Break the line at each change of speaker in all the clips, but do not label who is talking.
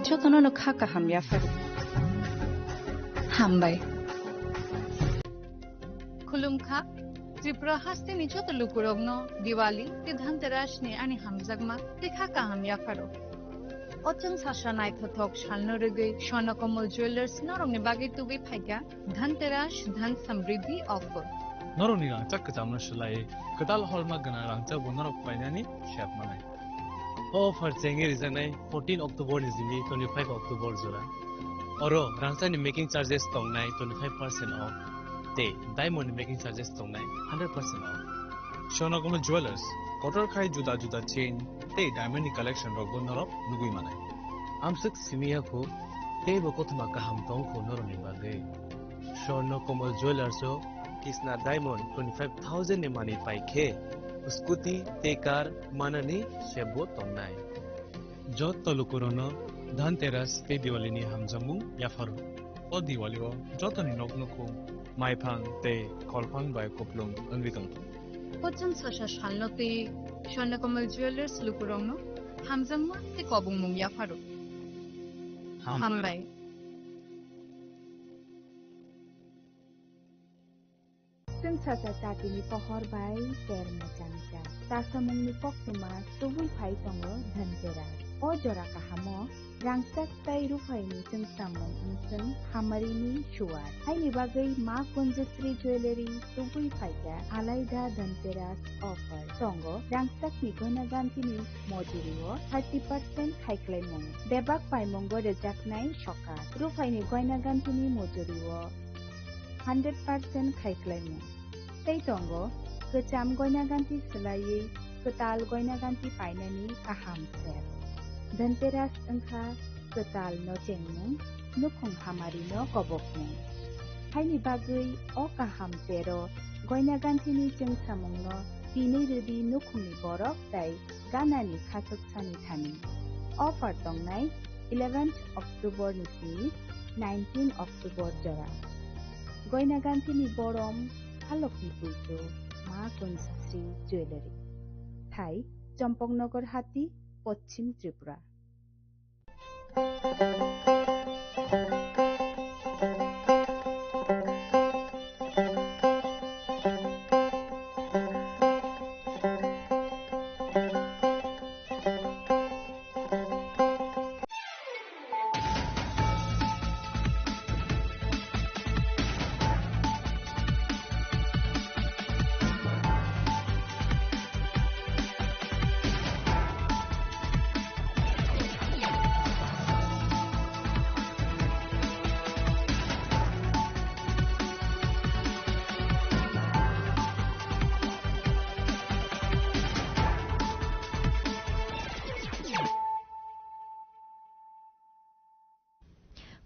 jotono no khaka hamya faru hambai
खुलुमखा Tripura हास्ते नि छोतो लुकुरogno दिवाली ते धनतेरस नि ani hamjagma te khaka hamya faro ochang sasha nai thothok shalno rugui Swarnakomal Jewelers norong ni bagi tubi phaiga Dhanteras धन समृद्धि offer
norong ni rangchak kajamna shlai kadal holma gana rangchak bonorok painani shap manai offer chengi rizanai 14 October ni jimi 25 October jora oro rangchak ni making charges tongnai 25% off te diamond making charges tongnai 100% off Swarnakomal Jewelers kotor khai juda juda chain te diamond ni collection rok bonorok nugui manai amsuk simia ko te bo kothma kaham tong ko noroni bagai Swarnakomal Jewelers o kisna diamond 25,000 ni mani paikhe scooty te car manani shebo tongnai jot tolukorono dhanteras te diwali ni hamjamu yafaru o diwali o jotoni noknoko maifang te kolphang bai koplum anwikang
ochang sasha shalno te Swarnakomal Jewelers lukurogno hamjagma te kobung mung yafaro hambai
ซึ่งชาจาจาตินิปหอร์ไบเตอร์มาจังจาตาสมุงนิปกตุมาตุบุยไพตงo dhaนเจราโอจราคาหามอรังสักไตรูไฟนิจึงสามงอินซึงฮามารีนีชัวร์ให้นิบากยมาคุนจสรีจิวเวลรี่ตุบุยไพกะอาไลดาdhaนเจราสออฟเฟอร์ตงoรังสักนิกนากันตินิโมจูริโอ 30% ไฮเคลมงเดบักไพมงโกเดจักไนช็อกการูไฟนิกนากันตินิโมจูริโอ 100% ไฮเคลมงTei tongo, kecam goyna ganti selayi, ketal goyna ganti painani kaham ser. Dhanteras engkha ketal no cengmung, nukhung hamari no kobokmung. Haini bagui o kaham sero, goyna ganti ni jeng samung no, bini rudi nukhung ni borok tai, ganani khasuk sani thani. Offer tongnai, 11th October nisini, 19 October jora. Goyna ganti ni borom, Halokni Pujo, Mahakun Sri Jewelry. Thai, Champongnagar Hati, Pochim Tripura.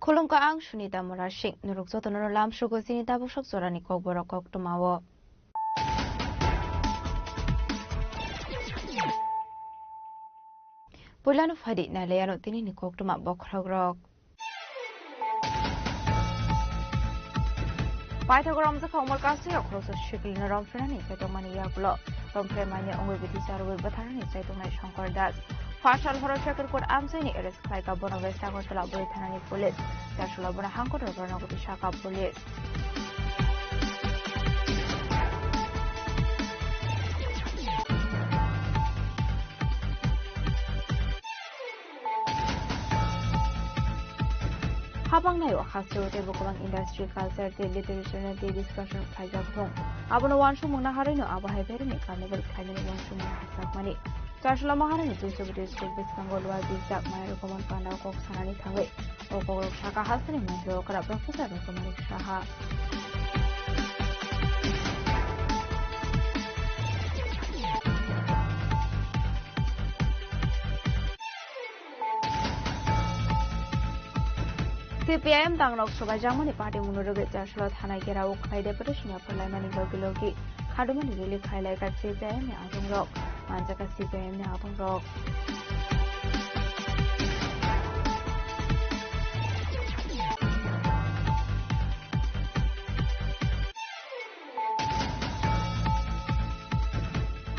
Khulungka ang Sunita Murashing nurukso tono lam shugo sinita bushok sorani kok borok kok tumawo Pulanu fadi na leyano tini ni kok tuma bokragrok Pythagoras sa khomor kasi akroso shikil na ram frani kaitong maniya blo ram fremanya ongwe biti sarwe batharani saitong na Shankar Das Partial horror checker code Amsani arrest Klaika Bono West Agotala Britani Police. Tashula Bona Hanko Ronago Shaka Police. Habang na yo khasro te bokong industry culture te literature te discussion khaijak thong abono wanshu mungna harino abo haibere ni carnival khaimani wanshu mungna hasak mani Tashula Maharani to Soviet School Biscangol was the Jack Mayer Common Panda Cox Sanani Tangue, Oko Shaka Hassan and Jokara Professor Recommended Shaha. CPIM Tangnok Soba Jamani Party Munuruga Tashula Hana Gera Okai Deputation of Parliament Logi Haduman really highlight at CPIM Atom Rock. Manjaka CPM ni Atom Rock.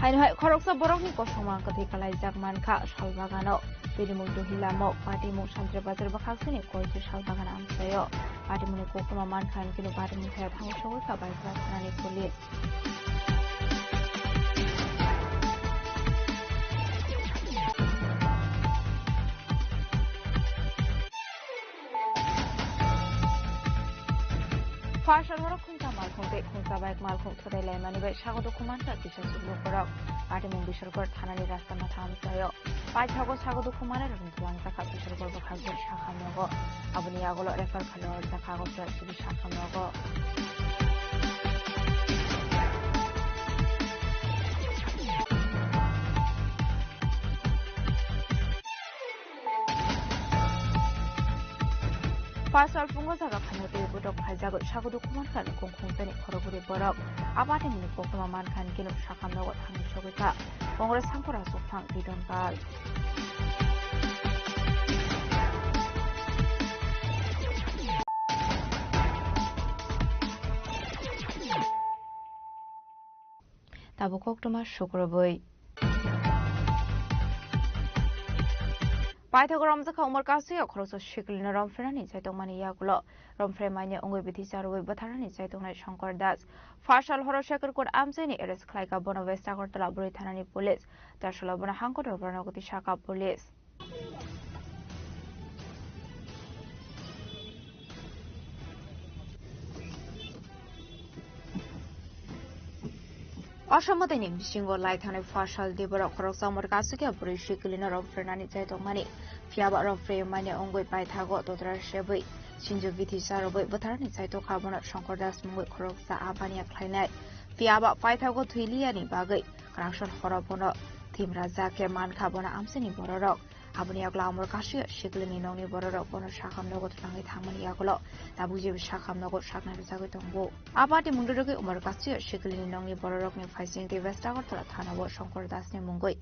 Hain hai khoroksa borok ni kosongma kathi kalai jakman kha salbagano Pedimung Hilamo, Patimung Shantre Bazar Bakaksini, Koitu Shalbagan Amsayo, Patimuni Kokuma Mankan, Kilo Patimung Head Household by Klasani Police. Partial Horokunda Malkung, Kunsa Bike Malkung to the Lemani by Shago Kumanta, Kisha Subukurok, Patimung Bishopur, Tanani Rastama Tamsayo, Paitago Sago Kumana, and Tuanzaka Bishopur Bakazu Shakanogo, Abuniago, Refer Color, Zakago, Shakanogo. Pasal Pungozaga Kanopi Budok Hazago Shago Kumankan, Kunkuni Koroguri Borok, Abati Munipokuma Mankan, Kino Shakano, Hamishogita, Congress Sankura Sufang, Didon Gal. Tabukok Tomas Shukroboy. Paithago Ramzaka Umar Kasi, across a shickle in a Romfrani, Saitomani Yakulo, Romfremania, Ungo Bitisaro, Batarani, Saitona Shankar Das, Farshal Horoshaker could Amseni, Eres Klaika Bonavesta or the Laboratanani Police, Tashalabana Hanko or Vanagoti Shaka Police. অসমতে সিংহ লাইথানে ফাশাল দেবর খরসামর কাসুকে পুরি শিকলিনা রফ্রেনানি চাইতমানি ফিয়াবা রফ্রে মানে অঙ্গই পাইথাগো তোতরা সেবই Senju Bithi সারবই বথারনি চাইতো খাবনা শঙ্কর দাস মুঙ্গই খরকসা আবানিয়া খাইনাই ফিয়াবা পাইথাগো থুইলিয়ানি বাগৈ ক্রাকশন হরবন থিমরা জাকে মান খাবনা আমসেনি বড়রক Abuni agla amor kashi shiklini nongni bororo bono shakam nogot rangi thamani aglo tabuji shakam nogot shakna bisago tongbo abati munduroge umar kashi shiklini nongni bororok ni faising de vestagar tala thanabo shankar das ni mungoi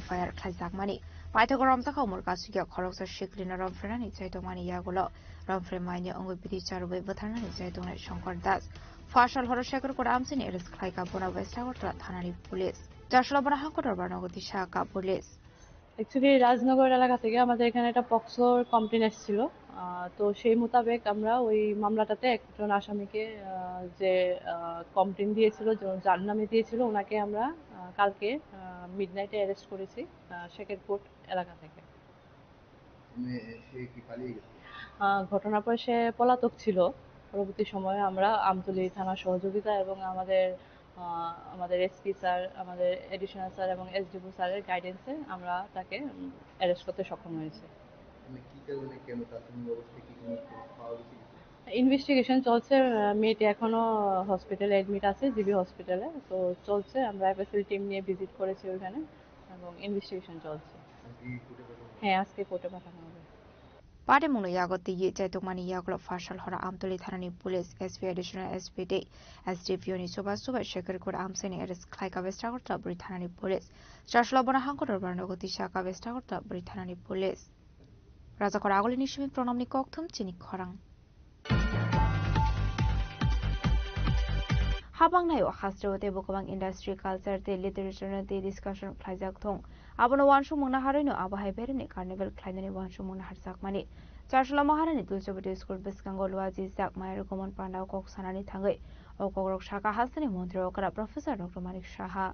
FIR khaizakmani paithagoram taka umar kashi ge khoroksa shiklini ramfrani chaitongmani aglo ramfremani ongoi bidi charbe batharna ni chaitongna shankar das ফাশাল হরশেখর কোড আমসিনি এরেস খাইকা বনা ভেস্টাগর তলা থানানি police চারশলবনা হাঙ্কটর বানগতি শাখা পুলিশ
অ্যাকচুয়ালি রাজনগর এলাকা থেকে আমাদের এখানে একটা পক্সোর কমপ্লেন এসেছিল তো সেই মোতাবেক আমরা ওই মামলাটাতে একজন আসামিকে যে কমপ্লেন দিয়েছিল যার নামে দিয়েছিল ওনাকে আমরা কালকে মিডনাইটে অ্যারেস্ট করেছি শেখেরকোট এলাকা থেকে ঘটনার পর সে পলাতক ছিল পরবর্তী সময়ে আমরা আমতলী থানা সহযোগিতা এবং আমাদের এসপি স্যার আমাদের এডিশনাল স্যার এবং এসডিপি স্যারের গাইডেন্সে আমরা তাকে অ্যারেস্ট করতে সক্ষম হয়েছি ইনভেস্টিগেশন চলছে মেয়েটি এখনো হসপিটালে অ্যাডমিট আছে জিবি হসপিটালে তো চলছে আমরা এফএসএল টিম নিয়ে ভিজিট করেছি ওখানে এবং ইনভেস্টিগেশন চলছে হ্যাঁ আজকে কোর্টে পাঠানো হবে
পাটে মুনো ইয়াগতি ই চাইতমানি ইয়াগলো ফাশাল হরা আমতলি থানানি পুলিশ এসপি এডিশনাল এসপিডি এসডিপিওনি সুবা শেখেরকোট আমসেনি এরেস খাইকা বেস্টাগরতা বরি থানানি পুলিশ চারশলবনা হাঙ্কটর বানগতি শাখা বেস্টাগরতা বরি থানানি পুলিশ রাজাকর আগলি নিশমি প্রণামনি ককথম চিনি খরাং Habangnayo hasrote bokobang industry culture te literature te discussion khlaijak thong abono wanshu mungna harino abahai berni carnival khlainani wanshu mungna harjakmani charsula maharani tulchobati school biskango luaji jak mayar gomon pandao kok sanani thangai okogrok shaka hasani mantri okara professor dr manik saha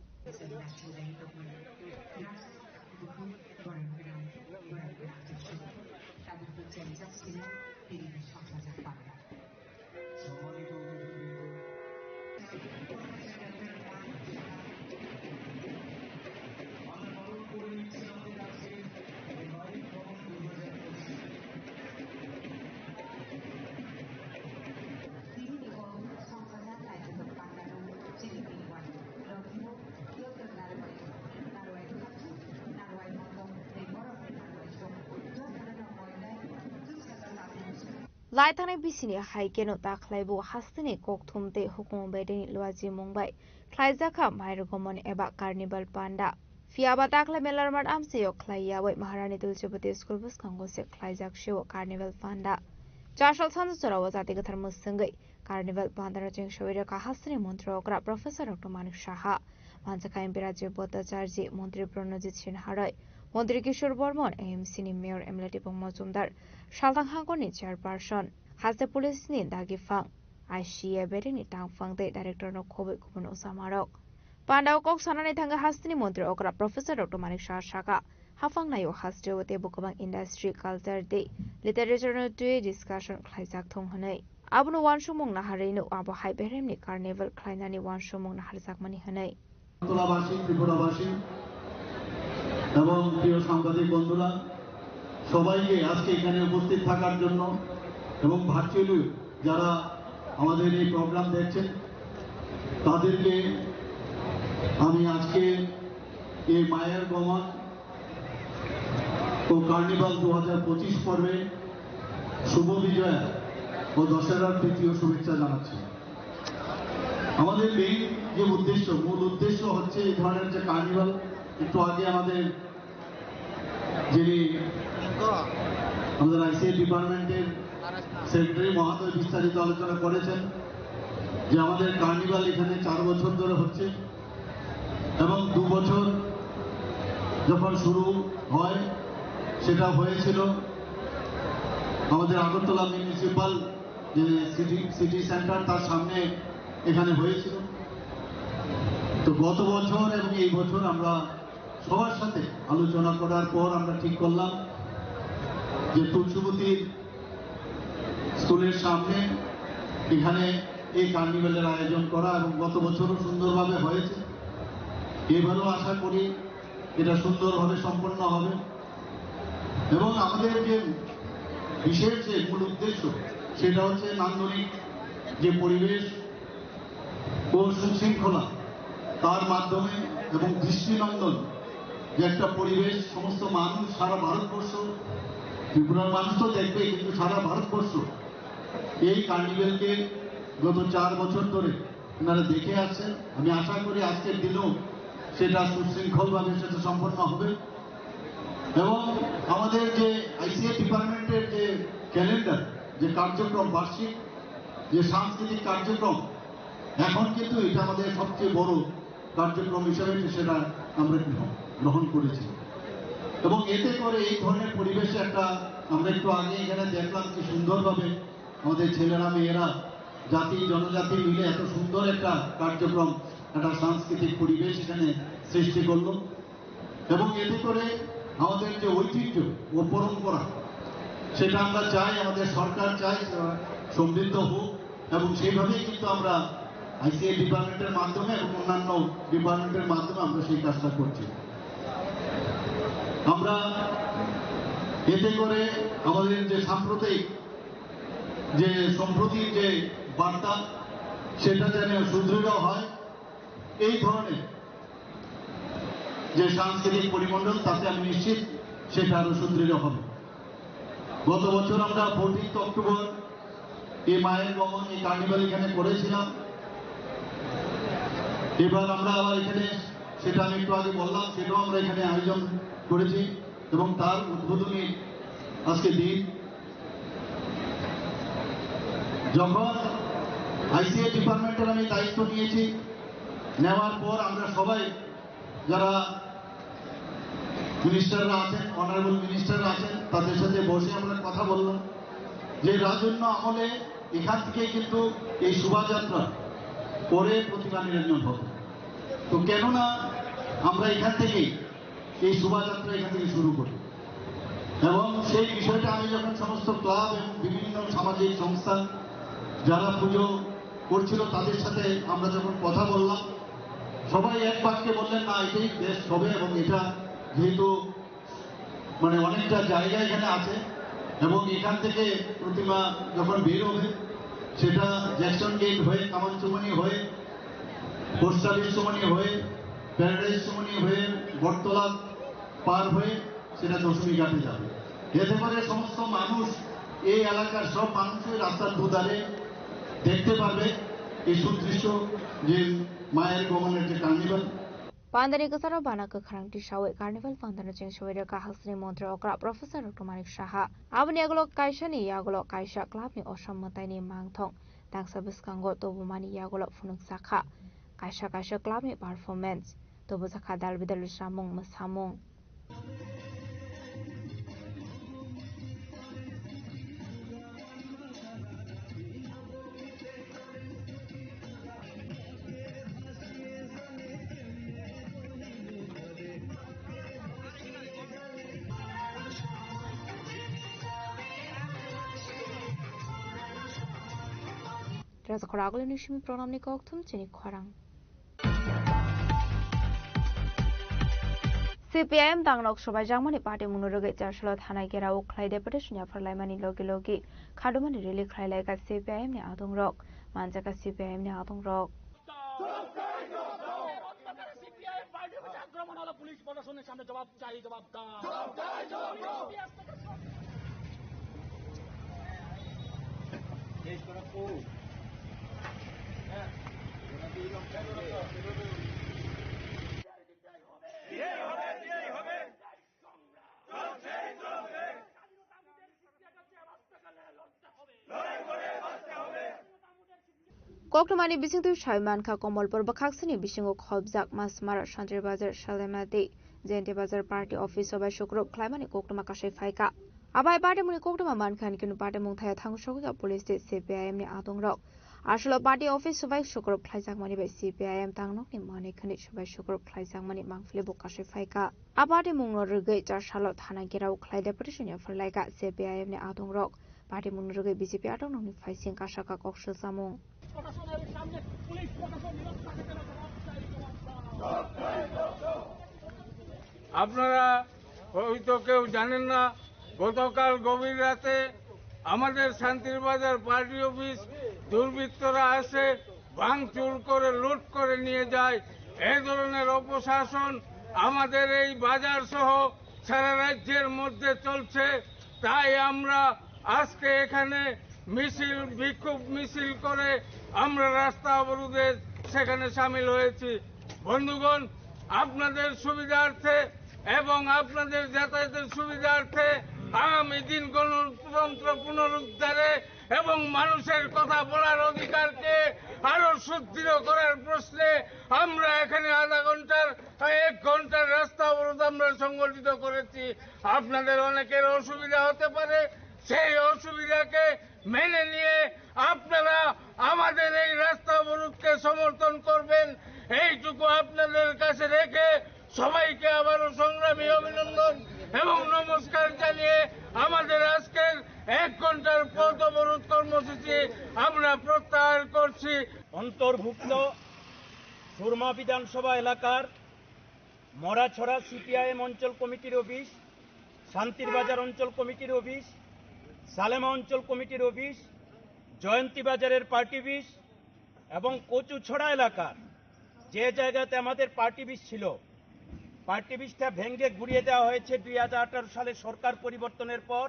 Laitane bisini haikeno taklaibu hastini kokthumte hukum bedeni luaji mumbai khlaijaka mairgomon eba carnival panda fiaba takla melarmar amseyo khlaiya wai maharani tulchobati school bus kangose khlaijak sheo carnival panda chashal sanju chorawa jati gathar musangai carnival panda rajing shoira ka hastini montrokra professor dr manik saha manchaka MP rajyo bhattacharji মন্ত্রী প্রণজিৎ সিনহারায় মন্ত্রী কিশোর Barman AMC ni Mayor Emily Tipong Mojumdar Shaltang Hangkoni Chairperson Haste Police ni Dagifang ICA Bereni Tangfang de Director no Khobe Kubun Usamarok Pandao Kok Sanani Thanga Hastini Mantri Okra Professor Dr. Manik Shah Shaka Hafang Nayo Haste Wote Bukabang Industry Culture Day Literature no Day Discussion Khlaijak Thong Hanai Abunu Wansumong Nahari no Abo Hai Beremni Carnival Klainani Wansumong Naharzak Mani Hanai
তোলাবাসী ত্রিপুরাবাসী এবং প্রিয় সাংবাদিক বন্ধুরা সবাইকে আজকে এখানে উপস্থিত থাকার জন্য এবং ভার্চুয়ালি যারা আমাদের এই প্রোগ্রাম দেখছেন তাদেরকে আমি আজকে এই মায়ের গমন ও কার্নিভাল 2025 পর্বে শুভ বিজয়া ও দশেরার তৃতীয় শুভেচ্ছা জানাচ্ছি। আমাদের মেইন যে মূল উদ্দেশ্য হচ্ছে এই ধরনের যে কার্নিভাল একটু আগে আমাদের যিনি আমাদের আইসিআই ডিপার্টমেন্টের সেক্রেটারি মহোদয় বিস্তারিত আলোচনা করেছেন যে আমাদের কার্নিভাল এখানে 4 বছর ধরে হচ্ছে এবং 2 বছর যখন শুরু হয় সেটা হয়েছিল আমাদের আগরতলা মিউনিসিপাল যে সিটি সেন্টার তার সামনে এখানে হয়েছিল। তো গত বছর এবং এই বছর আমরা সবার সাথে আলোচনা করার পর আমরা ঠিক করলাম যে তুলসীবতীর স্কুলের সামনে এখানে এই কার্নিভালের আয়োজন করা এবং গত বছরও সুন্দরভাবে হয়েছে। এবারও আশা করি এটা সুন্দরভাবে সম্পন্ন হবে এবং আমাদের যে বিশেষ যে মূল উদ্দেশ্য সেটা হচ্ছে নান্দনিক যে পরিবেশ ও সুশৃঙ্খলা তার মাধ্যমে এবং দৃষ্টিনন্দন যে একটা পরিবেশ সমস্ত মানুষ সারা ভারতবর্ষ ত্রিপুরার মানুষ তো দেখবে কিন্তু সারা ভারতবর্ষ এই কার্নিভেলকে গত 4 বছর ধরে ওনারা দেখে আসছেন। আমি আশা করি আজকের দিনেও সেটা সুশৃঙ্খলভাবে সেটা সম্পন্ন হবে এবং আমাদের যে আইসিআই ডিপার্টমেন্টের যে ক্যালেন্ডার যে কার্যক্রম বার্ষিক যে সাংস্কৃতিক কার্যক্রম এখন কিন্তু এটা আমাদের সবচেয়ে বড় কার্যক্রম হিসেবে সেটা আমরা গ্রহণ করেছি এবং এতে করে এই ধরনের পরিবেশে একটা আমরা একটু আগে এখানে দেখলাম কি সুন্দরভাবে আমাদের ছেলেরা মেয়েরা জাতি জনজাতি মিলে এত সুন্দর একটা কার্যক্রম একটা সাংস্কৃতিক পরিবেশ এখানে সৃষ্টি করলো এবং এতে করে আমাদের যে ঐতিহ্য ও পরম্পরা সেটা আমরা চাই আমাদের সরকার চাই সমৃদ্ধ হোক এবং সেইভাবেই কিন্তু আমরা আইসিআই ডিপার্টমেন্টের মাধ্যমে এবং অন্যান্য ডিপার্টমেন্টের মাধ্যমে আমরা সেই কাজটা করছি। আমরা এতে করে আমাদের যে সাম্প্রতিক যে সম্প্রতির যে বার্তা সেটা যেন সুদৃঢ় হয় এই ধরনের যে সাংস্কৃতিক পরিমণ্ডল তাতে আমি নিশ্চিত সেটা আরো সুদৃঢ় হবে। গত বছর আমরা 14 অক্টোবর এই মায়ের গমন এই কার্নিভাল এখানে করেছিলাম। এবার আমরা আবার এখানে সেটা আমি একটু আগে বললাম সেটাও আমরা এখানে আয়োজন করেছি এবং তার উদ্বোধনী আজকে দিন। যখন আইসিআই ডিপার্টমেন্টের আমি দায়িত্ব নিয়েছি নেওয়ার পর আমরা সবাই যারা মিনিস্টাররা আছেন অনারেবল মিনিস্টাররা আছেন তাদের সাথে বসে আমরা কথা বললাম যে রাজন্য আমলে এখান থেকে কিন্তু এই শোভাযাত্রা পরে প্রতিমা নিরঞ্জন হবে। তো কেননা আমরা এখান থেকে এই শোভাযাত্রা এখান থেকে শুরু করি এবং সেই বিষয়টা আমি যখন সমস্ত ক্লাব এবং বিভিন্ন সামাজিক সংস্থা যারা পুজো করছিল তাদের সাথে আমরা যখন কথা বললাম সবাই এক বাক্যে বললেন না এটাই বেস্ট হবে এবং এটা যেহেতু মানে অনেকটা জায়গা এখানে আছে এবং এখান থেকে প্রতিমা যখন বের হবে সেটা জ্যাকসন গেট হয়ে কামানচুমনি হয়ে পোস্ট অফিস চুমনি হয়ে প্যারাডাইজ চুমনি হয়ে বটতলা পার হয়ে সেটা দশমী ঘাটে যাবে। এতে করে সমস্ত মানুষ এই এলাকার সব মানুষের রাস্তার দুধারে দেখতে পারবে এই সুদৃশ্য যে মায়ের গমনের যে carnival.
Pandani Kasaro Banaka Krangti Shawe Carnival Pandana Cheng Shaweda Kahasni Montra Okra Professor Dr. Manik Shaha Abani Yagolo Kaishani Yagolo Kaisha Club ni Osham Matani Mangthong Tang Sabis Kango Tobumani Yagolo Funuk Sakha Kaisha Club ni performance Tobusaka Dalbidal Shamong Masamong Razakhora agulani shimi pronamni kokthum chini khwarang CPIM dangnok sobai jangmani party munuruge charshalo thanai gera ukhlai deputation ya pharlaimani logi logi khadumani rally khlailai ka CPIM ni adungrok manjaka CPIM ni adungrok
police প্রশাসনের সামনে জবাব চাই জবাব দাও
Koktomani bising tu Shaiman ka Komolpur bakhaksani bisingo khobjak masmar Shantir Bazar Shalemati Jente Bazar Party Office obai Shukrop Klaimani Koktoma kasai faika Abai party muni Koktoma mankhan kinu party mungthaya thangshogya police te CPIM ni atongrok Ashlo party office obai Shukrop khlaijak mani bai CPIM tangnok ni mani khani obai Shukrop khlaijak mani mangfile bo kasai faika A party mungno rugai charshalo thana gerau khlai deputation ya phalaika CPIM ni atongrok party mungno rugai BJP atongnok ni faising kasaka kokshil samung
আপনারা হয়তো কেউ জানেন না গতকাল গভীর রাতে আমাদের শান্তির বাজার পার্টি অফিস দুর্বৃত্তরা আসে ভাঙচুর করে লুট করে নিয়ে যায় এই ধরনের অপশাসন আমাদের এই বাজার সহ সারা রাজ্যের মধ্যে চলছে তাই আমরা আজকে এখানে মিছিল বিক্ষোভ মিছিল করে আমরা রাস্তা অবরোধে সেখানে শামিল হয়েছি বন্ধুগণ আপনাদের সুবিধার্থে এবং আপনাদের যাতায়াতের সুবিধার্থে আগামী দিন গণতন্ত্র পুনরুদ্ধারে এবং মানুষের কথা বলার অধিকারকে আরো সুদৃঢ় করার প্রশ্নে আমরা এখানে আধা ঘন্টার 1 ঘন্টার রাস্তা অবরোধ আমরা সংগঠিত করেছি আপনাদের অনেকের অসুবিধা হতে পারে সেই অসুবিধাকে মেনে নিয়ে আপনারা আমাদের এই রাস্তা অবরোধকে সমর্থন করবেন এইটুকু আপনাদের কাছে রেখে সবাইকে আবারও সংগ্রামী অভিনন্দন এবং নমস্কার জানিয়ে আমাদের আজকের 1 ঘন্টার পথ অবরোধ কর্মসূচি আমরা প্রত্যাহার করছি
অন্তর্ভুক্ত সুরমা বিধানসভা এলাকার মরাছড়া সিপিআইএম অঞ্চল কমিটির অফিস শান্তির বাজার অঞ্চল কমিটির অফিস সালেমা অঞ্চল কমিটির অফিস জয়ন্তী বাজারের পার্টি অফিস এবং কচুছড়া এলাকার যে জায়গাতে আমাদের পার্টি অফিস ছিল পার্টি অফিসটা ভেঙে গুড়িয়ে দেওয়া হয়েছে 2018 সালে সরকার পরিবর্তনের পর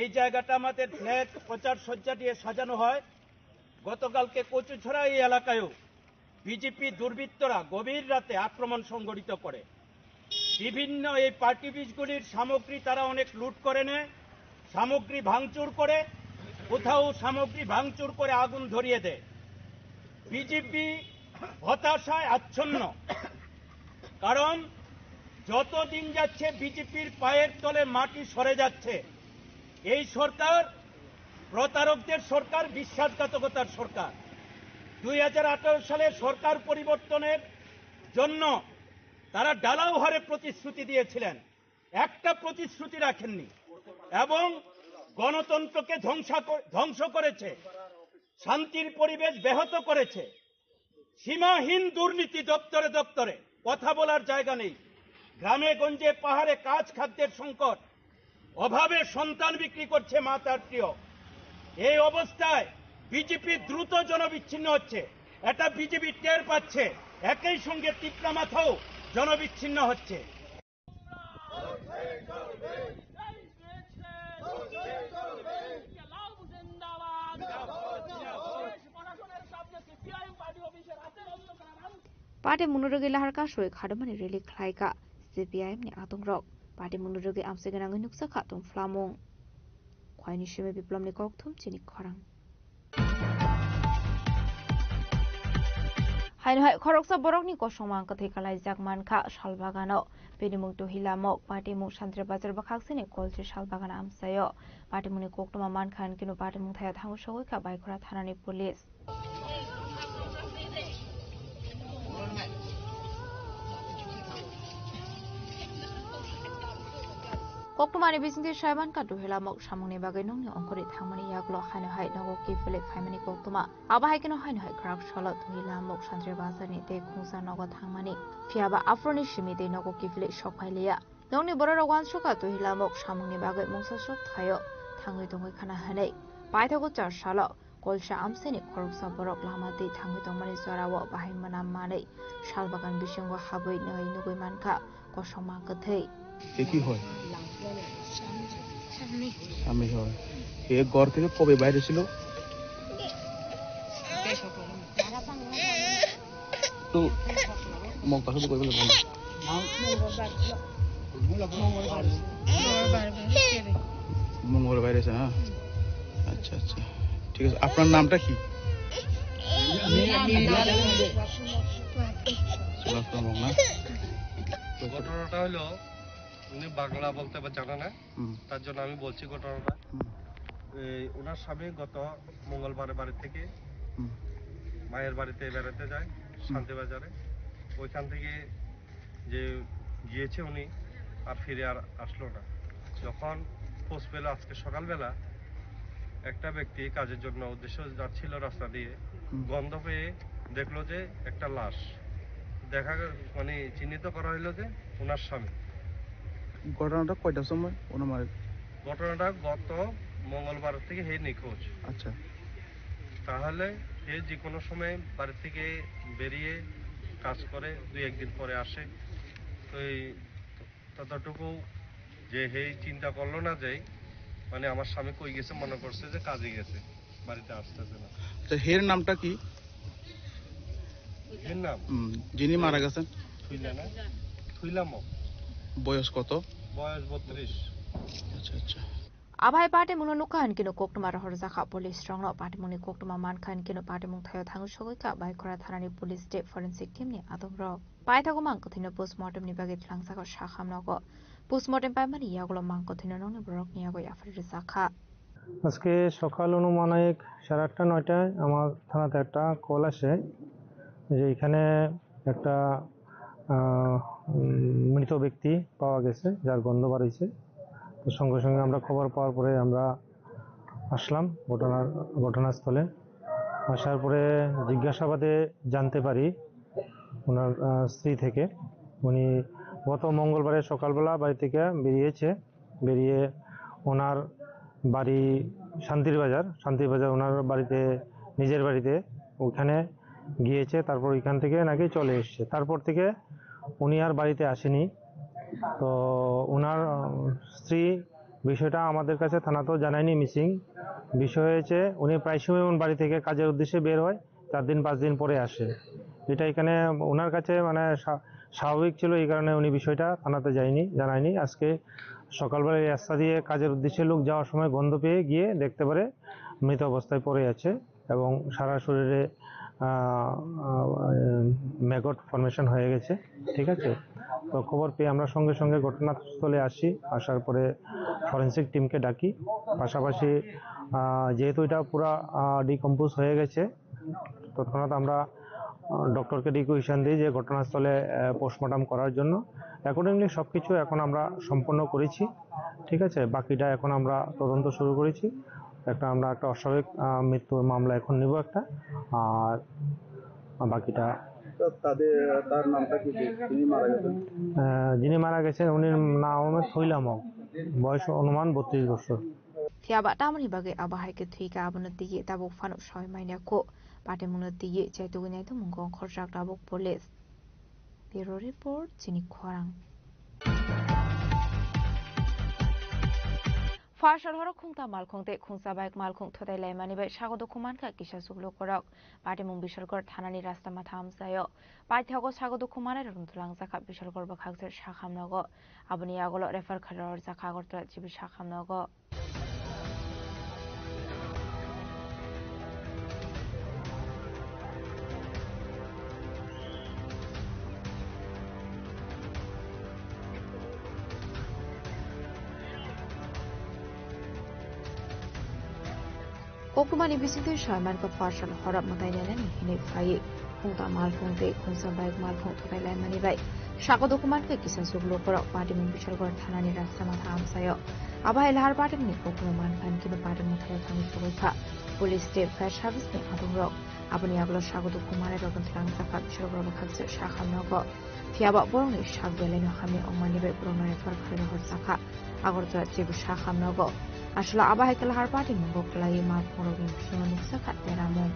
এই জায়গাটা আমাদের ফ্ল্যাগ প্রচার সজ্জা দিয়ে সাজানো হয় গতকালকে কচুছড়া এই এলাকায়ও বিজেপি দুর্বৃত্তরা গভীর রাতে আক্রমণ সংগঠিত করে বিভিন্ন এই পার্টি অফিসগুলির সামগ্রী তারা অনেক লুট করে নেয় সামগ্রী ভাঙচুর করে কোথাও সামগ্রী ভাঙচুর করে আগুন ধরিয়ে দেয় বিজেপি হতাশায় আচ্ছন্ন কারণ যত দিন যাচ্ছে বিজেপির পায়ের তলে মাটি সরে যাচ্ছে এই সরকার প্রতারকদের সরকার বিশ্বাসঘাতকতার সরকার 2018 সালে সরকার পরিবর্তনের জন্য তারা ডালাও হারে প্রতিশ্রুতি দিয়েছিলেন একটা প্রতিশ্রুতি রাখেননি এবং গণতন্ত্রকে ধ্বংস করেছে শান্তির পরিবেশ ব্যাহত করেছে সীমাহীন দুর্নীতি দপ্তরে দপ্তরে কথা বলার জায়গা নেই গ্রামে গঞ্জে পাহাড়ে কাজ খাদ্যের সংকট অভাবে সন্তান বিক্রি করছে মা তার প্রিয় এই অবস্থায় বিজেপি দ্রুত জনবিচ্ছিন্ন হচ্ছে এটা বিজেপি টের পাচ্ছে একই সঙ্গে তিপ্রা মাথাও জনবিচ্ছিন্ন হচ্ছে
Party munurugi lahar ka shoi khadamani rally khlaika CPIM ni atongrok party munurugi amseganang nuksa khatum flamong khwaini shime biplom ni kokthum chini khorang hain hai khoroksa borok ni kosongmang kathai kalai jakman kha salbagano penimung to hilamok party mung shantre bazar bakhaksini kolchi salbagana amsayo party muni koktoma mankhan kinu party mung thaya thangu sogoi kha baikora thanani police koktumani bisinti shaiban ka duhela mok samungni bagai nongni ongkori thangmani yaglo haino hai nogo kifele phaimani koktuma aba hai kino haino hai krak sholo duhela mok sandre bazani te khungsa nogo thangmani fiaba afroni shimi te nogo kifele shokphaileya nongni bororo wansuka duhela mok samungni bagai mungsa shok thayo thangui tongoi khana hanai paithago char salo kolsha amseni khoroksa borok lamati thangui tongmani zorawo bahai manam manai shalbagan bisingo haboi nei nugoi manka kosoma kathei
কি হয় স্বামী হয় এ ঘর থেকে কবে বাইরে ছিল তো মক্কা শুধু কই বলে বল মঙ্গল বাইরে আছে হ্যাঁ আচ্ছা আচ্ছা ঠিক আছে আপনার নামটা কি
ঘটনাটা হলো উনি বাংলা বলতে জানে না তার জন্য আমি বলছি ঘটনাটা ওনার স্বামী গত মঙ্গলবার বাড়ি থেকে মায়ের বাড়িতে বেড়াতে যায় শান্তিবাজারে ওইখান থেকে যে গিয়েছে উনি আর ফিরে আর আসলো না যখন খোঁজ পেল আজকে সকালবেলা একটা ব্যক্তি কাজের জন্য উদ্দেশ্য যাচ্ছিল রাস্তা দিয়ে গন্ধ পেয়ে দেখলো যে একটা লাশ দেখা মানে চিহ্নিত করা হইলো যে ওনার স্বামী
ঘটনাটা কয়টার সময় ওনার মারা
ঘটনাটা গত মঙ্গলবার থেকে হে নিখোঁজ
আচ্ছা
তাহলে হে যে কোনো সময় বাড়ি থেকে বেরিয়ে কাজ করে 2-1 দিন পরে আসে তো এই ততটুকু যে হে চিন্তা করলো না যে মানে আমার স্বামী কই গেছে মনে করছে যে কাজে গেছে বাড়িতে আসতেছে না
তো হের নামটা কি
এর নাম
যিনি মারা গেছেন
থুইলাম
বয়স কত
বয়স 32
আচ্ছা আচ্ছা
আবাই পাটে মুনো নুকান কিনো কোকটুমা রহর জাখা পুলিশ রংনো পাটে মুনি কোকটুমা মানখান কিনো পাটে মুং থাयो থাঙ্গু সগৈকা বাইखरा থানানি পুলিশ স্টেট ফরেনসিক টিম नि आदम रक पाइथागो मांकथिनो पोस्टमर्टम नि बागे थलांसाखौ साखामनगो पोस्टमर्टम पाइमानि यागलो मांकथिनो नंनि ब्रक नियागो आफारि জাখা
আজকে সকাল অনুমানিক 8:30-9টায় আমার থানাতে একটা কল আসে যে এখানে একটা মৃত ব্যক্তি পাওয়া গেছে যার গন্ধ বাড়িছে তো সঙ্গে সঙ্গে আমরা খবর পাওয়ার পরে আমরা আসলাম ঘটনাস্থলে আসার পরে জিজ্ঞাসাবাদে জানতে পারি ওনার স্ত্রী থেকে উনি গত মঙ্গলবারে সকালবেলা বাড়ি থেকে বেরিয়ে ওনার বাড়ি শান্তিবাজার ওনার বাড়িতে নিজের বাড়িতে ওখানে গিয়েছে তারপর ওইখান থেকে নাকি চলে এসছে তারপর থেকে উনি আর বাড়িতে আসেনি তো ওনার স্ত্রী বিষয়টা আমাদের কাছে থানাতেও জানায়নি মিসিং বিষয় হয়েছে উনি প্রায় সময় বাড়ি থেকে কাজের উদ্দেশ্যে বের হয় 4 দিন 5 দিন পরে আসে এটা এখানে ওনার কাছে মানে স্বাভাবিক ছিল এই কারণে উনি বিষয়টা থানাতে জানায়নি আজকে সকালবেলা রাস্তা দিয়ে কাজের উদ্দেশ্যে লোক যাওয়ার সময় গন্ধ পেয়ে গিয়ে দেখতে পারে মৃত অবস্থায় পড়ে আছে এবং সারা শরীরে ম্যাগট ফর্মেশন হয়ে গেছে ঠিক আছে তো খবর পেয়ে আমরা সঙ্গে সঙ্গে ঘটনাস্থলে আসার পরে ফরেনসিক টিমকে ডাকি পাশাপাশি যেহেতু এটা পুরো ডিকম্পোজ হয়ে গেছে তৎক্ষণাৎ আমরা ডক্টরকে রিকুয়েশন দিই যে ঘটনাস্থলে পোস্টমর্টম করার জন্য অ্যাকর্ডিংলি সব কিছু এখন আমরা সম্পন্ন করেছি ঠিক আছে বাকিটা এখন আমরা তদন্ত শুরু করেছি আমরা একটা অস্বাভাবিক মৃত্যুর মামলা এখন নিব একটা আর বাকিটা
তার নামটা কি
যিনি মারা গেছেন উনি নাম থইলাম বয়স অনুমান 32 বছর
Tiaba tamani bagai abahai ke thuika abuna tigi tabuk fanu shoy maina ko pate mungna tigi chaitu gunai tu mungkong khorjak tabuk police Bureau report chini khorang Farshal horo khungta malkhongte khungsa baik malkhong thodai laimani bai sagodo khumanka kisa suglo korok pate mung bishalgor thanani rasta ma thamsayo paithago sagodo khumana runtulang jaka bishalgor bakhagser sakhamnago abuni agolo refer kharor jaka gorta jibi sakhamnago Koktumani bisintu shaiman ka farshal horap matai nene ni hinai phai khungta malkhong te khungsa baik malkhong thodai lai mani bai স্বাগত কুমারকে কিসা সুগলো পরক পার্টিমুন বিশালগড় থানানি রাস্তা মাথা আমসায় আবাহাই লাহার পার্টিমুনি কোকনো মানখান কিন্তু পার্টির মুথায় থামি সবাইখা police state fire সার্ভিসনি আদমরক আবনি আগলো স্বাগত কুমারের রগন থাংসাখা বিশালগড় বাখালসে শাখামনগ থিয়াবা বরংনি শাক বেলাইনো হামি অমানিবে ব্রণয় ফরফারে হরসাখা আগরতলা চেবু শাখামনগ আসলে আবাহাই লাহার পার্টিমুন বকলাই মা ফরগিন সুননুকসাখা তেরামুন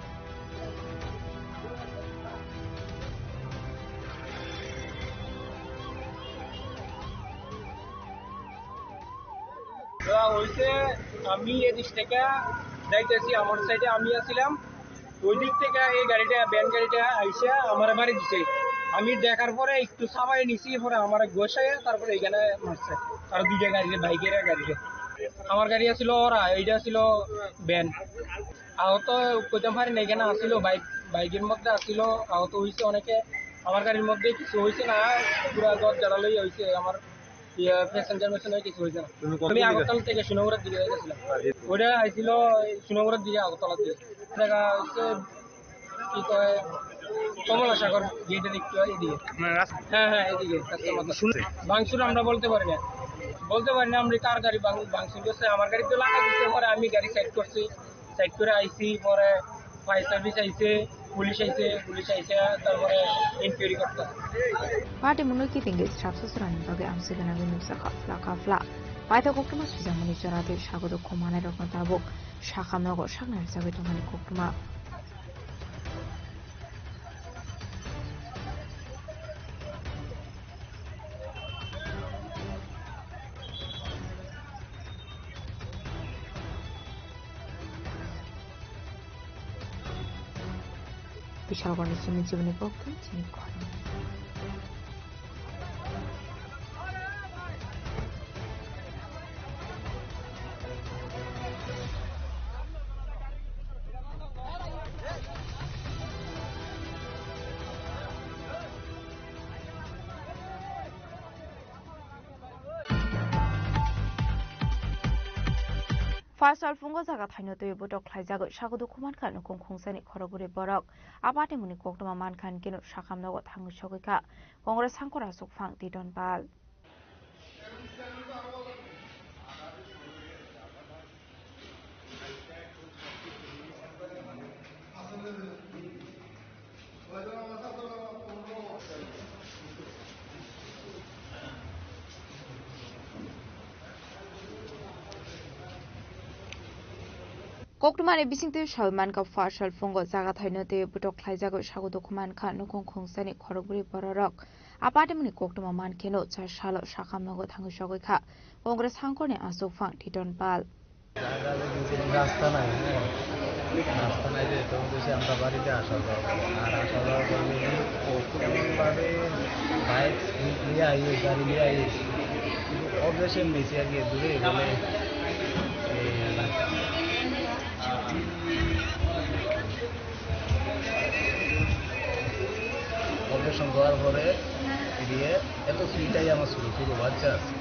হইতে আমি এদিক থেকে যাইতেছি আমার সাইডে আমি আসছিলাম ওই দিক থেকে এই গাড়িটা ব্যান গাড়িটা আইসে আমার বাড়ি দিছে আমি দেখার পরে একটু সাবাই নিছি পরে আমার গোসায় তারপরে এইখানে মারছে আর দুইটা গাড়িতে বাইকের গাড়িতে আমার গাড়ি আসছিল ওরা এইটা ছিল ব্যান আহত কইতাম পারি না এখানে আসছিল বাইকের মধ্যে আসছিল আহত হয়েছে অনেকে আমার গাড়ির মধ্যে কিছু হয়েছে না পুরা দর জানালই হয়েছে আমার প্যাসেঞ্জার মেশিনে কিছু হয়েছে না আমি আগরতলা থেকে সুনগরের দিকে গেছিলাম ওইটা আইছিল সুনগরের দিকে আগরতলার দিকে দেখা হচ্ছে কি কয় কমলা সাগর গেটের একটু এদিকে হ্যাঁ এদিকে ভাঙচুর আমরা বলতে পারি না আমরা কার গাড়ি ভাঙচুর করছে আমার গাড়ি তো লাগাই দিতে পরে আমি গাড়ি সাইড করছি সাইড করে আইসি পরে ফায়ার সার্ভিস আইছে পুলিশ আইছে তারপরে ইনকোয়ারি করতে
পার্টি মুনুই কিতিঙ্গে সাবসুসরানি বাগে আমসিগানা বিনুসা খাফলা খাফলা পাইতা কোকটুমা সুজামনি জরাতে স্বাগত খমানের রকম তাবক শাখামনগর সাগনার হিসাবে তোমানি কোকটুমা বিশালগড়ের জীবনী পক্ষে চিনি করেন ফার্স্ট ফুঙ্গ জায়গা থাইনো তৈ বটক খাইজাগো স্বাগত কুমার খান খংসানি খরগুরি বরক আপাতে মুনি কোকটমা মান খান কেন শাখামনগ থাঙ্গু সগৈখা কংগ্রেস সাংকরা সুকফাং তিটন পাল কোকটুমানে বিসিংতে সালমান কাপ ফার্সাল ফুঙ্গ জায়গা থাইনতে বুটক খাইজাগো স্বাগত কুমান খান নুকং খংসানি খরগুরি বররক আপাতেমনি কোকটুমা মান কেন 4 সাল শাখামনগ থাঙ্গু সগৈখা কংগ্রেস হাংকরনি আসুকফাং টিটন পাল
রাস্তা নাই যে তখন দেশে আমরা বাড়িতে আসা যাওয়া আর আসা যাওয়া করলে কেমনভাবে বাইক নিয়ে আইয়ে গাড়ি নিয়ে আইয়ে অবদেশের নিচে আর কি দূরে গেলে অপারেশন করার পরে দিয়ে এত স্পিডটাই আমার শুরু বাচ্চা আছে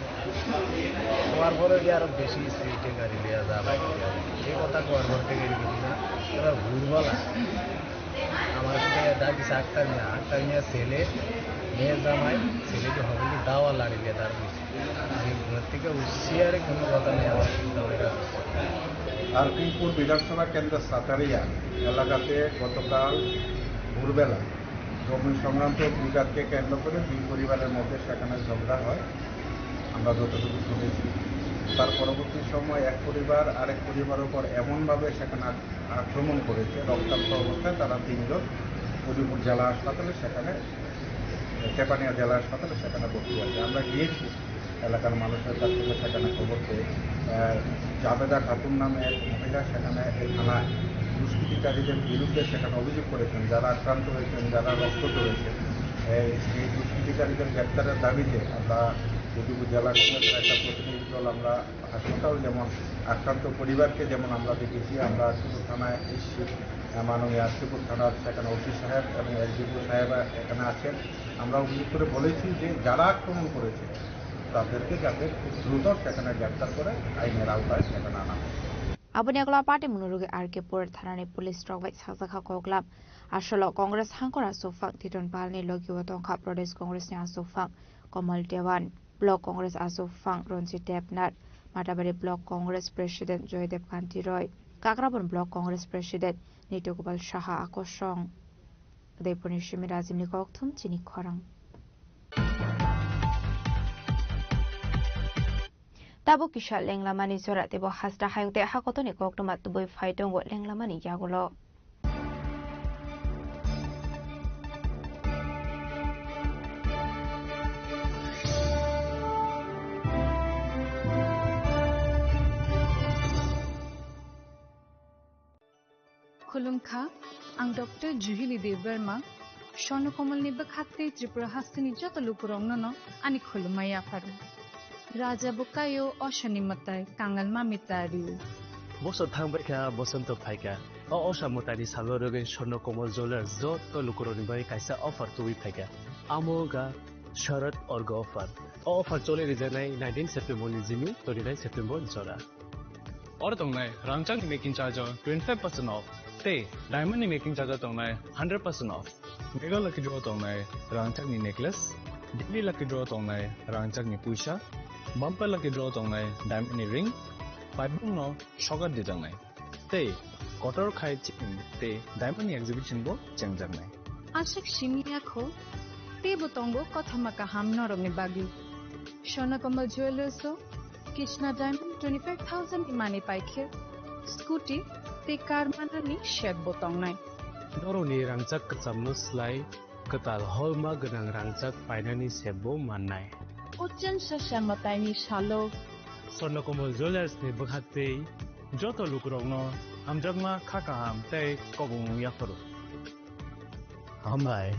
হওয়ার পরে গিয়ে আরো বেশি স্পিডে গাড়ি দেওয়া যা বাইক এই কথা কোয়ার পর থেকে না এবার ভুলবলা আমার সাথে ডাকিস আটটা নিয়ে ছেলে মেয়ের জামাই ছেলেকে হবে দাওয়া লাড়িয়ে তার আমি ঘর থেকে উঠছি আর কোনো কথা নেই আমার চিন্তা হয়ে গেছে
আরপিপুর বিধানসভা কেন্দ্র সাতারিয়া এলাকাতে গতকাল ভোরবেলা জমি সংক্রান্ত বিবাদকে কেন্দ্র করে দুই পরিবারের মধ্যে সেখানে ঝগড়া হয় আমরা যতটুকু শুনেছি তার পরবর্তী সময় এক পরিবার আরেক পরিবারের উপর এমনভাবে সেখানে আক্রমণ করেছে রক্তাক্ত অবস্থায় তারা 3 জন উদয়পুর জেলা হাসপাতালে সেখানে তেপানিয়া জেলা হাসপাতালে সেখানে ভর্তি আছে আমরা গিয়েছি এলাকার মানুষের কাছ থেকে সেখানে খবর পেয়ে জাবেদা খাতুন নামে এক মহিলা সেখানে থানায় দুষ্কৃতিকারীদের বিরুদ্ধে সেখানে অভিযোগ করেছেন যারা আক্রান্ত হয়েছেন যারা রক্ত ধরেছেন সেই দুষ্কৃতিকারীদের গ্রেপ্তারের দাবিতে আমরা উদয়পুর জেলা কংগ্রেসের একটা প্রতিনিধি দল আমরা হাসপাতাল যেমন আক্রান্ত পরিবারকে যেমন আমরা দেখেছি আমরা আরশিপুর থানায় এসেছি মাননীয় আরশিপুর থানার সেখানে ওসি সাহেব এবং এসডিপি সাহেব এখানে আছেন আমরা অভিযোগ করে বলেছি যে যারা আক্রমণ করেছে তাদেরকে যাতে খুব দ্রুত সেখানে গ্রেপ্তার করে আইনের আওতায় সেখানে আনা হয়
Aboni agla party munuruge RK Pur Thanani police strong by Sakha Koglam Asholo Congress Hankora Sofak Titon Palni Logiwatong Kap Pradesh Congress Nya Sofak Komal Dewan Block Congress Asofang Ronsi Debnat Matabari Block Congress President Joydev Kanti Roy Kakrabon Block Congress President Nito Gopal Shaha Akoshong They punish me as in Nikoktum Chini Korang Tabo Kisha Lenglamani Zora Debo Hasta Hayute Hakotoni Koktomat to boy fight on what Lenglamani Yagolo.
Khulumkha, ang Dr. Juhili Deverma, Shono Komal Nibakate Tripura Hastini Jotolukurong ani Khulumaya Faru. Raja Bukayo Oshani Matai, Kangal Mamitari.
Boso Tambaka, Bosonto Paika, or Osha Mutari Salorogan Shono Komal Zola, Zot Lukuroni by Kaisa offer to Wipaka. Amoga, Sharat or Gofar. Offer Jolly Rizana 19 September Zimi, 29 September Zola. Or Tongai, Rangchang making charge of 25% off. Tay, Diamond making charge of Tongai 100% off. Mega Lucky Draw Tongai, Rangchang necklace. Daily Lucky Draw Tongai, Rangchang Pusha. Bumper lucky draw tongai diamond ring, five no sugar di tongai. Te quarter khai chicken te diamond exhibition bo changjang nai.
Ashak shimia ko te botongo kothamaka hamno rami bagi. Shona Kamal Jewelers Krishna Diamond 25,000 imani paikhe. Scooty te car manani shed botong nai.
Doro ni rangchak kacamno slai katal holma ganang rangchak painani sebo manai.
Ochen Shashamatani Shalo
Sono Komal Jewelers ni Bakate Joto Lukurogno Amjagma Kakaham Te Kobung Yafaro Amai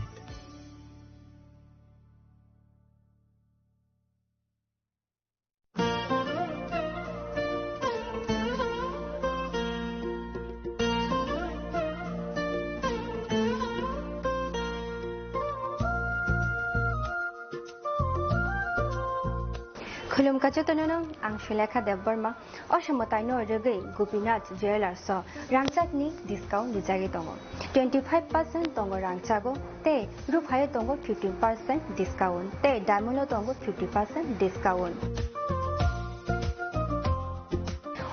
Khulum Kachotanano, Ang Shilaka de Burma, Oshamotano Rege, Gopinath Jewelers saw Rangchakni discount Lizagitongo. 25% Tongo Rangchago, Te Rupaya Tongo 15% discount, Te Damulo Tongo 50% discount.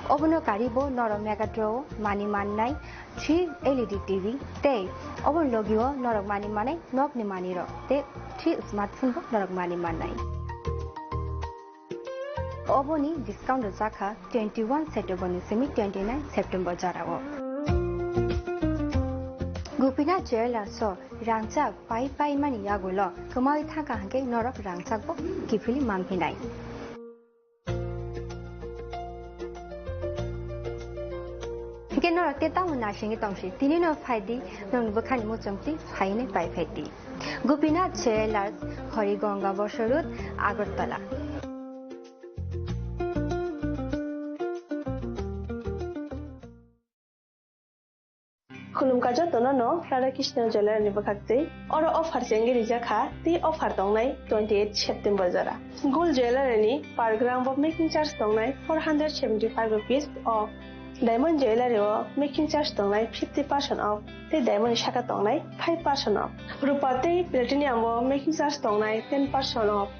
Obono Karibo, Noro Megatro, Mani Manai, 3 LED TV, Te Obon Logio, Norok Mani Manai, Nokni Maniro, Te 3 smartphone, Norok Mani Manai. Oboni discount Zaka 21 September semi 29 September Jarago. Gopinath Jewelers saw Rangchak Pai Mani Yagulo, Kamai Taka Hanke, Norok Rangchako, Kifili Mampinai. Genor Teta Munashing Tongshi, Tinino Fadi, non Bukan Muchumti, Haine by Feti. Gopinath Jewelers, Horigonga Bosharut, Agartala.
Khulum kajo tonono Radhakrishna Jewelers ni bakakte oro offer jengi rijaka ti offer tongnai 28 September jara. Gold jewelry ni per gram of making charge tongnai 475 rupees off. Diamond jewelry o making charge tongnai 50% off. Te diamond shaka tongnai 5% off. Rupa te platinum o making charge tongnai 10% off.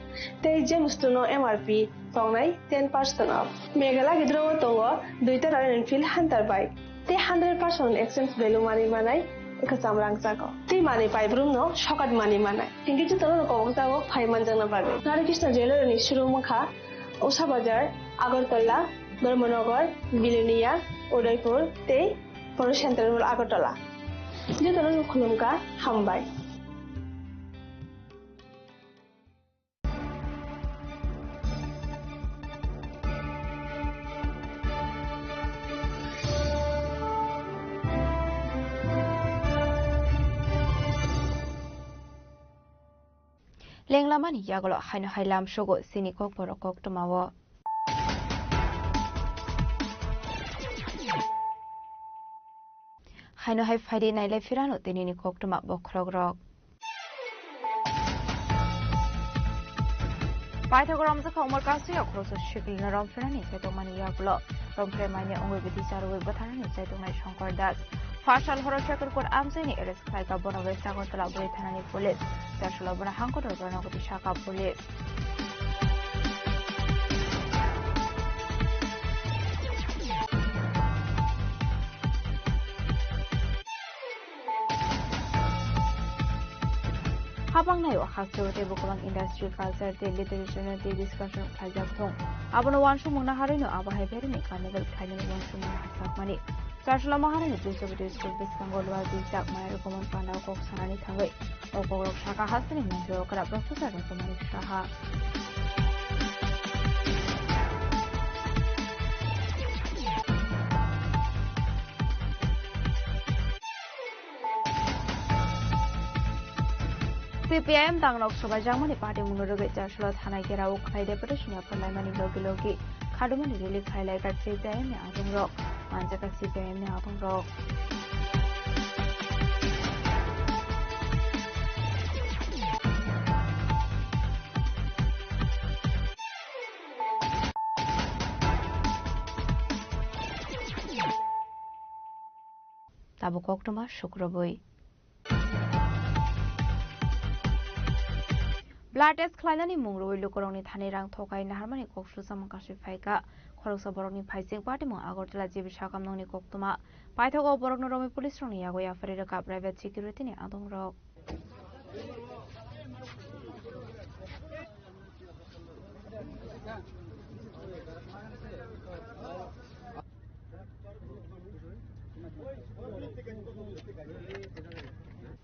Te gems tono MRP tongnai 10% off. Megala gidro tongo duita Royal Enfield Hunter bike. Te 100% exchange value money manai ekasam rangchako. Te money five room no shokat money manai. Tingi chu tono ko bangta 5 manjang na bage. Radhakrishna Jewelers ni showroom kha Usha Bazar, Agartala, Dharmanagar, Bilonia, Udaipur, Te Poro Central Agartala. Je tono khulum ka hambai.
Lenglamani Yagolo Haino Hailam Shogo Siniko Porokok Tomawo. Haino Hai Fadi Naile Firano Tenini Koktoma Bokrogrok. Pythagoras Komor Kasi across a Shikil Naram Firani Setomani Yaglo. রংপ্রে মাইনে অঙ্গই বিধি চারুই বথানানি চাইতংনাই Shankar Das ফাশাল হরসাকর core আমসাইনি arrest খাইকা বনবে সাগরতলা বই থানানি police চারশোলা বনা হাঙ্কটর জনগতি শাখা police Habangnayo hasto tebo kulang industry culture te literature te discussion khajak thong abono wanshu mungna harino abahai berni carnival khaini wanshu mungna hasakmani charshla maharani jusobete school bisangol wa bijak mayar common pandau kok sanani thangai okogrok shaka hasni mungjo kara professor kumari saha CPIM Danglok Soba Jamani Party Munodobe Charlotte Hanagera High Deputation of Lamani Logi Kadumani Relief Highlight at CPIM Adon Rock, Manjaka CPIM Adon Rock. Tabu Koktoma Shukraboi. Blood test khlainani mungroi lukorongni thani rang thokai naharmani koksu samangkashi phaika khoroksa borokni phaising party mo agortala jibi sakamnongni koktoma paithogo borokno romi police rongni yago yafarira ka private security ni adong rok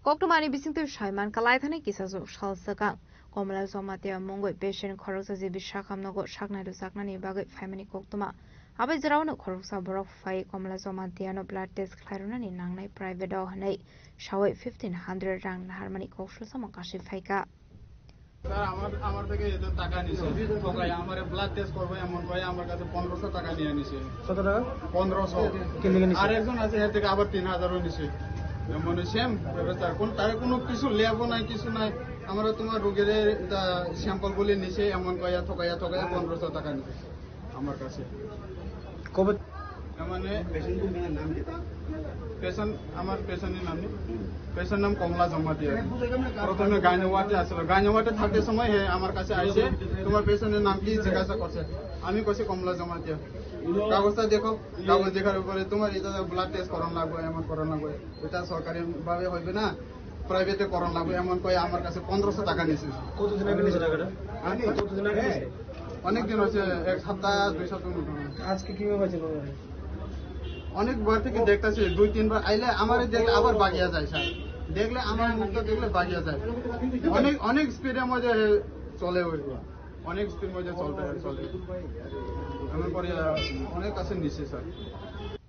koktomani bisingtu shaiman kalai thani kisaso shalsakang Komala Somatia Mongoi patient Koroksa Zibi Shakamnogo Shaknadu Saknani Bagay Family Koktuma. Abai Zerano Koroksa Borok Fai Komala Somatiano blood test Clarunani Nangnai private dog Hanai Shawai 1500 Rang Harmony Kokshu Samakashi Faika.
আমার থেকে এত টাকা নিছে ঠকাই আমারে blood test করবে এমন কই আমার কাছে 1500 টাকা নিয়ে নিছে কত টাকা 1500 কিনলে নিছে আর একজন আছে এর থেকে আবার 3000 ও নিছে মানে সেম ব্যবস্থা কোন তার কোনো কিছু লেবো নাই কিছু নাই আমরা তোমার রোগীর স্যাম্পল বলে নিছে এমন কইয়া ঠকাইয়া 1500 টাকা নিছে আমার কাছে কবে মানে পেশেন্টের নাম কি পেশেন্ট আমার পেশেন্টের নাম নি পেশেন্ট নাম কমলা জমাতিয়া প্রথমে গাইনওয়াতে আসলো গাইনওয়াতে থাকতে সময় হে আমার কাছে আইছে তোমার পেশেন্টের নাম কি জিজ্ঞাসা করছে আমি কইছি কমলা জমাতিয়া কাগজটা দেখো কাগজ দেখার উপরে তোমার এটা ব্লাড টেস্ট করানো লাগবে এমন করানো লাগবে এটা সরকারি ভাবে হইবে না প্রাইভেটে করানো লাগবে এমন কই আমার কাছে 1500 টাকা নিছে কতদিন আগে নিছে টাকাটা কতদিন আগে অনেক দিন হচ্ছে এক সপ্তাহ দুই সপ্তাহ আজকে কিভাবে আছে অনেকবার থেকে দেখতেছি 2-3 বার আইলে আমারে দেখলে আবার বাগিয়া যায় স্যার দেখলে আমার মুখটা দেখলে বাগিয়া যায় অনেক স্পিডের মধ্যে চলে ওইগুলো অনেক স্পিড মধ্যে চলে এমন করে অনেক কাছে নিছে sir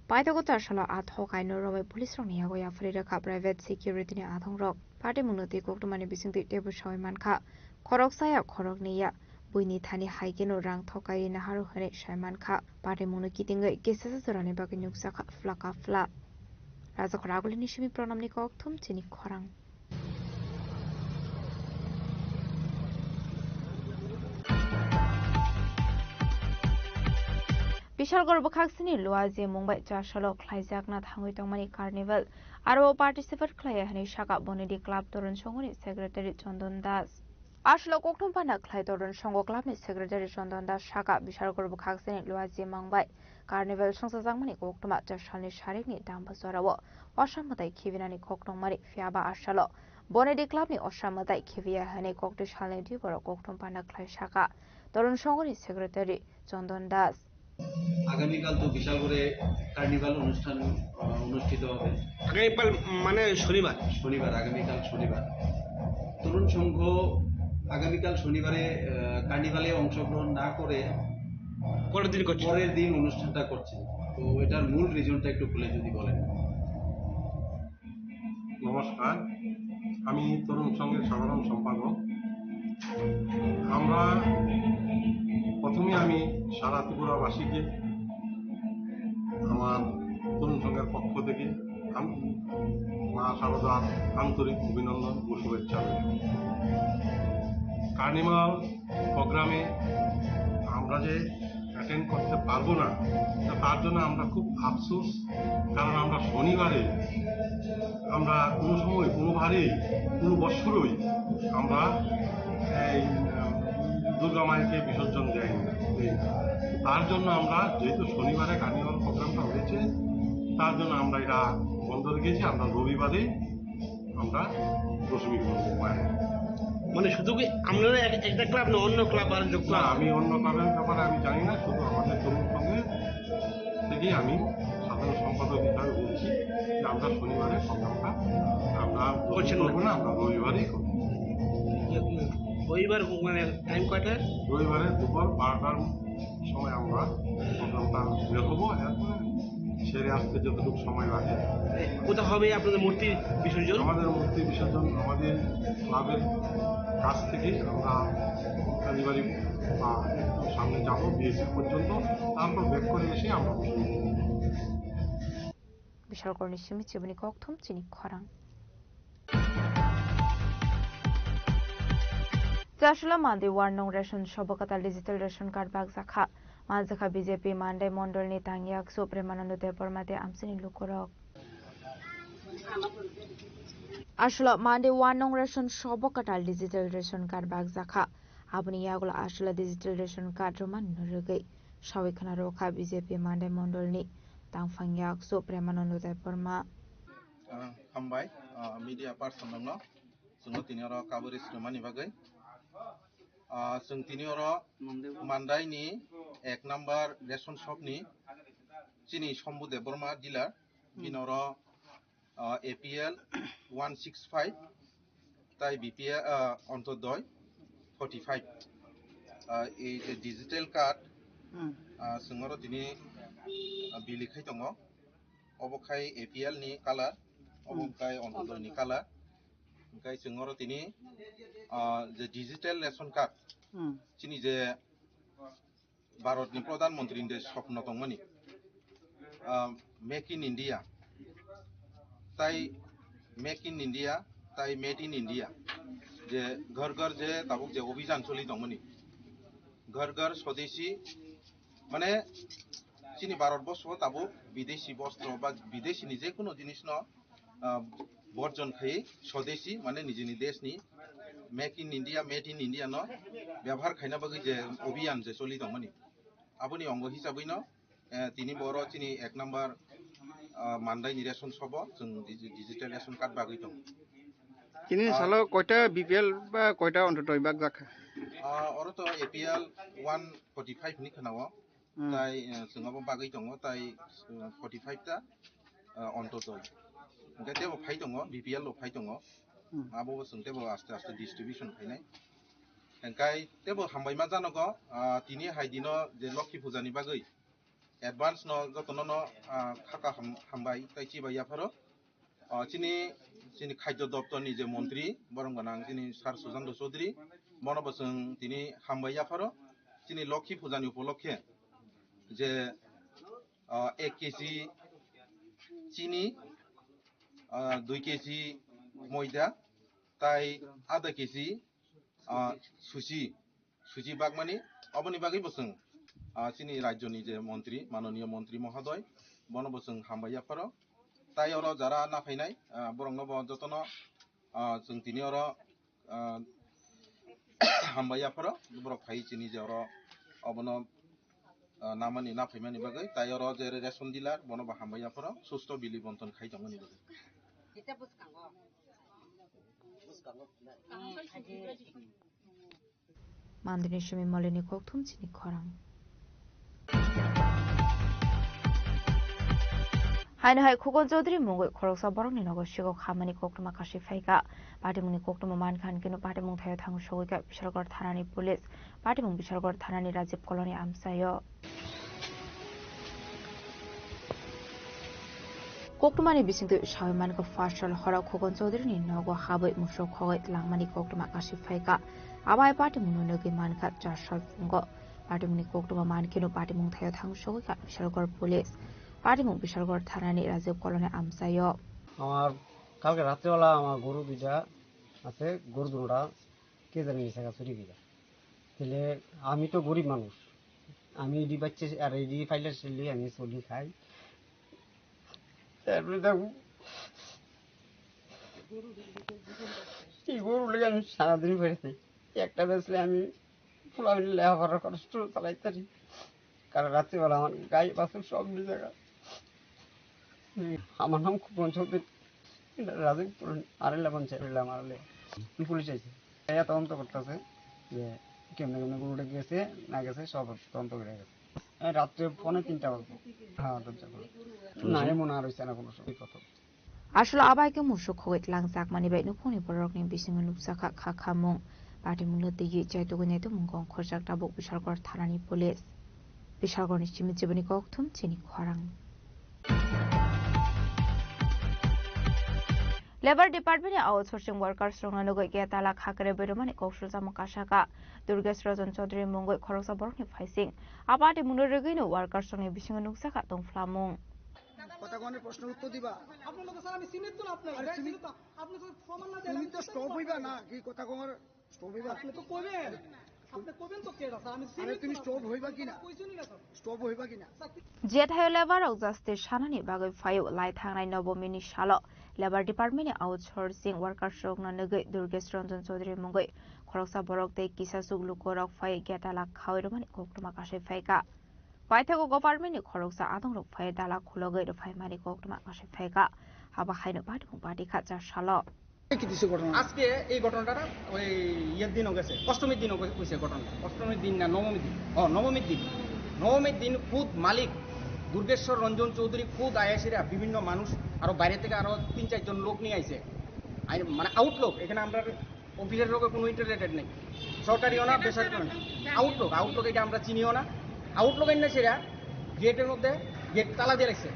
Paithago Tarshala Athokai Norway Police Ronia Goya Frida Ka Private Security ni Athong Rock Party Munuti Koktumani Bisingti Tebu Shoiman Ka Korok Saya Korok Niya Buini Thani Haikeno Rang Thokai Naharu Hane Shaiman Ka Party Munukitinga Kisses Rani Baginuk Saka Flaka Fla Raza Koraguli Nishimi Pronamni Koktum Tini Korang Bishal Gorbakaksini Luazi Mumbai Charshalo Klaijakna Thangui Tongmani Carnival Arbo participate Klaya Hani Shaka Bonidi Club Torun Shongoni Secretary Chondon Das Ashlo Koktum Panda Klai Torun Shongo Club ni Secretary Chondon Das Shaka Bishal Gorbakaksini Luazi Mumbai Carnival Shongsa Zangmani Koktuma Charshani Sharini Dambazorawo Oshamadai Kivinani Koktongmari Fiaba Ashalo Bonidi Club ni Oshamadai Kivia Hani Koktish Halni Diboro Koktum Panda Klai Shaka Torun Shongoni Secretary Chondon Das
আগামীকাল তো বিশাল করে carnival অনুষ্ঠান অনুষ্ঠিত হবে
আগামীকাল মানে
শনিবার আগামীকাল শনিবার তরুণ সংঘ আগামীকাল শনিবারে কার্নিভালে অংশগ্রহণ না করে পরের দিন অনুষ্ঠানটা করছে তো এটার মূল রিজনটা একটু খুলে যদি বলেন
নমস্কার আমি তরুণ সংঘের সাধারণ সম্পাদক আমরা প্রথমে আমি সারা ত্রিপুরাবাসীকে আমার তরুণ সংঘের পক্ষ থেকে মা শারদার আন্তরিক অভিনন্দন ও শুভেচ্ছা কার্নিভাল প্রোগ্রামে আমরা যে অ্যাটেন্ড করতে পারবো না, তার জন্য আমরা খুব আফসোস। কারণ আমরা শনিবারে আমরা কোনো সময় কোনোবারেই কোনো বছরই আমরা এই দুর্গা মায়েরকে বিসর্জন দেয়নি। তার জন্য আমরা যেহেতু শনিবারে কার্নিভাল প্রোগ্রামটা হয়েছে, তার জন্য আমরা এটা বন্ধ রেখেছি। আমরা রবিবারে আমরা দশমী করবো মায়ের।
মানে শুধু কি আপনারা একটা ক্লাব না অন্য ক্লাব আর যোগ?
না, আমি অন্য ক্লাবের ব্যাপারে আমি জানি না, শুধু আমাদের তরুণ সঙ্গে থেকেই আমি সাধারণ সম্পাদক হিসাবে বলছি যে আমরা শনিবারে প্রোগ্রামটা আমরা করবো না, আমরা রবিবারেই করবো।
রবিবার মানে টাইম কয়টা?
রবিবারে দুপুর 12টার সময় আমরা প্রোগ্রামটা বের হবো। এরপরে সেরে আসতে যতটুকু সময় লাগে।
কোথাও হবে আপনাদের মূর্তি বিসর্জন?
আমাদের মূর্তি বিসর্জন আমাদের ক্লাবের কাছ থেকে আমরা কালীবাড়ি সামনে যাবো বিএসসি পর্যন্ত, তারপর ব্যাক করে এসে আমরা
বিশালগড় নিশ্চিমি চিবনি ককথম চিনি খরাং চাশলা মান্দে ওয়ার্নং রেশন সবকতা ডিজিটাল রেশন कार्ड बागजाखा मानजाखा बीजेपी मानदाय मण्डलनि तांगियाकसु प्रेमानन्द देबबर्मादे आमसिनि लुकरक आशला मानदे वार्नं रेशन सबकता डिजिटल रेशन कार्ड बागजाखा आबनि यागला आशला डिजिटल रेशन कार्ड रमान नरगै सावैखना रखा बीजेपी मानदाय मण्डलनि तांफांगियाकसु प्रेमानन्द देबबर्मा
हामबाय मीडिया पार्सन दङ जोङो तिनियाव काबरेज रमानि बागै जों तिनियाव मानदायनि 1 नम्बर रेशन शपनि चिनि शम्भु देबबर्मा डिलार बिनाव APL 165 তাই BPL অন্তর্দয় 45 এই ডিজিটাল কার্ড जोङो दिनै बिलिखाय दङ अबखाय APL नि कालार अबखाय অন্তর্দয় नि कालार ओमफ्राय जोङो दिनै जे डिजिटल रेशन कार्ड चिनि जे भारतनि प्रधानमन्त्रीनि जे स्वप्न दंमोन मेक इन इंडिया তাই মেক ইন ইন্ডিয়া তাই মেড ইন ইন্ডিয়া যে ঘর ঘর যে তাবুক যে অভিযান চলি দমনি ঘর ঘর স্বদেশী মানে চিনি ভারতবর্ষ তাবুক বিদেশি বস্ত্র বা বিদেশিনি যে কোনো জিনিস ন বর্জন খাই স্বদেশী মানে নিজেনি দেশনি make in India made in India ন ব্যবহার খাইনা বাকি যে অভিযান যে চলি দমনি আপনি অঙ্গ হিসাबै ন তিনি বড় চিনি 1 নাম্বার मानदायनि रेशन सब जों डिजिटल रेशन कार्ड बागै दं
किनि सालो कयटा बीपीएल बा कयटा अन्तर्दय बाग जाखा
अरतो APL 145 नि खनाव ताई जोंहाबो बागै दङ ताई 45 ता अन्तर्दय गतेबो फाइ दङ BPL ल फाइ दङ आबो जों तेबो आस्ते आस्ते डिस्ट्रिब्यूशन फाइनाय एंकाय तेबो हामबाय मा जानगो तिनि हाइदिनो जे लक्ष्मी पूजानि बागै एडवांस न जतन न खाका हामबाय ताइची बायाफारो चिनि चिनि खाद्य दप्तरनि जे मन्त्री बरंगनां चिनि सार सुजान चौधरी मनबसं तिनि हामबायाफारो चिनि लक्ष्मी पूजानि उपलक्षे जे 1 केजी चिनि 2 केजी मयदा ताई आधा केजी सुजी बागमानि अबनि बागै बसं चिनि राज्यनि जे मन्त्री माननीय मन्त्री महोदय बनबसं हामबायाफारो ताई अर जारा नाफायनाय बरंनब जतन जों तिनि अर हामबायाफारो बरक फाइ चिनि जे अर अबन नामानि नाफायमानि बागै ताई अर जे रेशन डिलार बनब हामबायाफारो सुस्त बिलि बन्टन खाइ दंमोनि बागै
मानदिनि शमी मलिनि ककथुम चिनि खरां हायनो हाय खुगन चौधरी मुंगै खरकसा बरंनि नगर सिगाव खामानि कक्टमा काशि फाइगा पाटिमुंनि कक्टमा मानखान किनु पाटिमुं थायो थांगु सगैगा बिशालगढ़ थानानि पुलिस पाटिमुं बिशालगढ़ थानानि राजीव कॉलोनी आमसायो कक्टमानि बिसिंतु सावमानखौ फार्सल हराव खुगन चौधरीनि नगो हाबै मुसो खगै लांमानि कक्टमा काशि फाइगा आबाय पाटिमुं नगै मानखा चारसल फुंगो पाटिमुंनि कक्टमा मानकिनु पाटिमुं थायो थांगु सगैगा बिशालगढ़ पुलिस পাটিমুং বিশালগড় থানানি রাজীব কলোনি আমসাইও
আমার কালকে রাত্রিবেলা আমার গরু দুইটা আছে গরু দুটা কে জানি জায়গা চুরি গেছে তাহলে আমি তো গরিব মানুষ আমি এডি বাচ্চা আর এডি ফাইলে চলি আমি চলি খাই তারপরে দেখো এই গরু লেগে আমি সারাদিন বেড়েছি একটা বেসলে আমি ফুলাবিনি লেখাপড়ার কষ্ট চালাইতে পারি কারণ রাত্রিবেলা আমার গায়ে বাসুর সব জায়গা আমার নাম খুব চৌধুরী রাজীবপুর আরেলা পঞ্চায়েত আরেলে পুলিশ আছে এরা তদন্ত করতেছে যে কেমনে কেমনে গরুটা গেছে না গেছে সব তদন্ত করে গেছে রাত্রে 2:45 বাজে হ্যাঁ দরজা করে না এমন আর হয়েছে না কোনো সময় কথা
আসলে আবাইকে মুসুক হইত লাংজাক মানি বাই নুফুনি বরকনি বিসিং লুকসাখা খাখামুং পার্টি মুলো দিগি চাইতগনে তো মুংগং খরজাক দাবক বিশালগড় থানাनि পুলিশ বিশালগড়नि চিমি জীবনী ককথুম চিনি খরাং लेबर डिपार्टमेंट आउटसोर्सिंग वर्कर्स रंगनगै गेताला खाकरे बेरमानि कौशलजा मकाशाका दुर्गेश रजन चौधुरी मंगै खरकसा बरकनि फाइसिं आबादि मुनरगैनो वर्कर्स रंगनि बिसिंग नुकसाखा दंफ्लामुं
কথা কোনে প্রশ্ন উত্তর দিবা আপনার লোক স্যার আমি সিমেন্ট তো আপনি আপনি তো প্রমাণ না তুমি তো স্টপ হইবা না কি কথা কোমর স্টপ হইবা আপনি তো কইবেন আপনি কইবেন তো কেডা স্যার আমি সিমেন্ট তুমি স্টপ হইবা কিনা কইছনি না স্যার স্টপ হইবা কিনা
जेथायो लेबर जास्टिस सानानि बागै फायो लाई थांनाय नबमिनि सालो लेबर डिपार्टमेंट आउटसोर्सिंग वर्कर्स रंगनगै दुर्गेश रंजन चौधुरी मंगै खरकसा बरक दे किसा सुगलुकोरक फाय गेताला खावैरमानि कोकटमा कासे फायका पाइथागो गभर्नमेंट खरकसा आदंरक फाय दाला खुलगै रफाय मानि कोकटमा कासे फायका हाबा खायनो बादि बादि खाजा सालो
আজকে এই ঘটনাটা ওই ইয়ের দিনও গেছে অষ্টমীর দিনও হয়েছে ঘটনা অষ্টমীর দিন না নবমীর দিন নবমীর দিন খুদ মালিক দুর্গেশ্বর রঞ্জন চৌধুরী খুদ আয়াসীরা বিভিন্ন মানুষ আরো বাইরে থেকে আরো 3-4 জন লোক নিয়ে আইছে মানে আউটলোক এখানে আমরা অফিসের লোকের কোনো ইন্টারেস্টেড নেই সরকারিও না বেসরকারি না আউটলোক এটা আমরা চিনিও না আউটলোক এনে সেরা গেটের মধ্যে গেট তালা দিয়ে রাখছে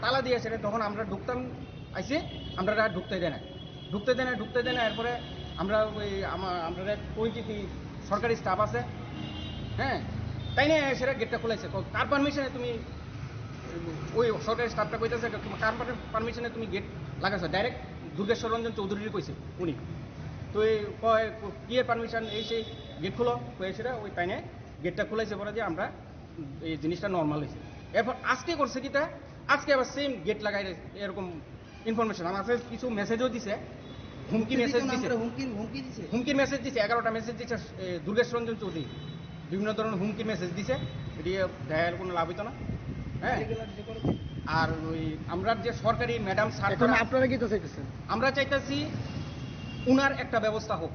তালা দিয়ে সেটা তখন আমরা ঢুকতাম আইসে আমরা ঢুকতে দেয় না এরপরে আমরা ওই আমরা পরিচিতি সরকারি স্টাফ আছে হ্যাঁ তাই না সেটা গেটটা খুলেছে কার পারমিশনে তুমি ওই সরকারি স্টাফটা কইতেছে কার পারমিশনে তুমি গেট লাগাইছো ডাইরেক্ট দুর্গেশ্বর রঞ্জন চৌধুরীর কইছে উনি তো এই কি এর পারমিশন এই সেই গেট খুলো কয়ে সেটা ওই তাই না গেটটা খুলেছে পরে যে আমরা এই জিনিসটা নর্মাল হয়েছে এরপর আজকে করছে কিটা আজকে আবার সেম গেট লাগাই এরকম ইনফরমেশন আমার কাছে কিছু মেসেজও দিছে হুমকির মেসেজ দিছে 11টা মেসেজ দিছে দুর্গেশ রঞ্জন চৌধুরী বিভিন্ন ধরনের হুমকির মেসেজ দিছে এটি দেখার কোনো লাভ হইতো না হ্যাঁ আর ওই আমরা যে সরকারি ম্যাডাম স্যার
আপনারা কি চাইতেছেন
আমরা চাইতেছি উনার একটা ব্যবস্থা হোক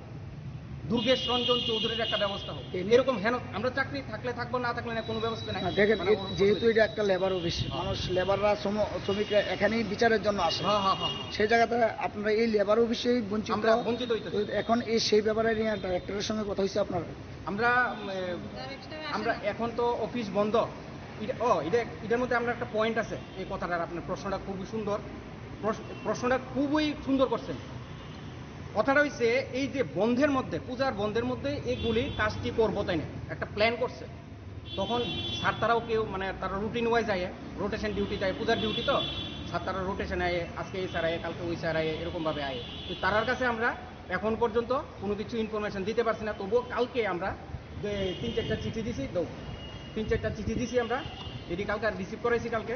দুর্গেশ রঞ্জন চৌধুরীর একটা ব্যবস্থা হোক এরকম হেন আমরা চাকরি থাকলে থাকবো না থাকলে না কোনো ব্যবস্থা নাই
দেখেন যেহেতু এটা একটা লেবার অফিস মানুষ লেবাররা শ্রমিকরা এখানেই বিচারের জন্য আসে সেই জায়গাতে আপনারা এই লেবার অফিসেই বঞ্চিত হইতেছে এখন এই সেই ব্যাপারে নিয়ে ডাইরেক্টরের সঙ্গে কথা হয়েছে আপনার
আমরা এখন তো অফিস বন্ধ এটার মধ্যে আমরা একটা পয়েন্ট আছে এই কথাটার আপনার প্রশ্নটা খুবই সুন্দর করছেন কথাটা হইছে এই যে বন্ধের মধ্যে পূজার বন্ধের মধ্যে এইগুলি কাজটি করবো তাই না একটা প্ল্যান করছে তখন স্যার তারাও কেউ মানে তারা রুটিন ওয়াইজ আয়ে রোটেশন ডিউটি যায় পূজার ডিউটি তো স্যার তারা রোটেশন আয়ে আজকে এই স্যার আয়ে কালকে ওই স্যার আয়ে এরকমভাবে আয়ে তো তারার কাছে আমরা এখন পর্যন্ত কোনো কিছু ইনফরমেশন দিতে পারছি না তবুও কালকে আমরা 3-4টা চিঠি দিছি 3-4টা চিঠি দিছি আমরা এটি কালকে রিসিভ করেছি কালকে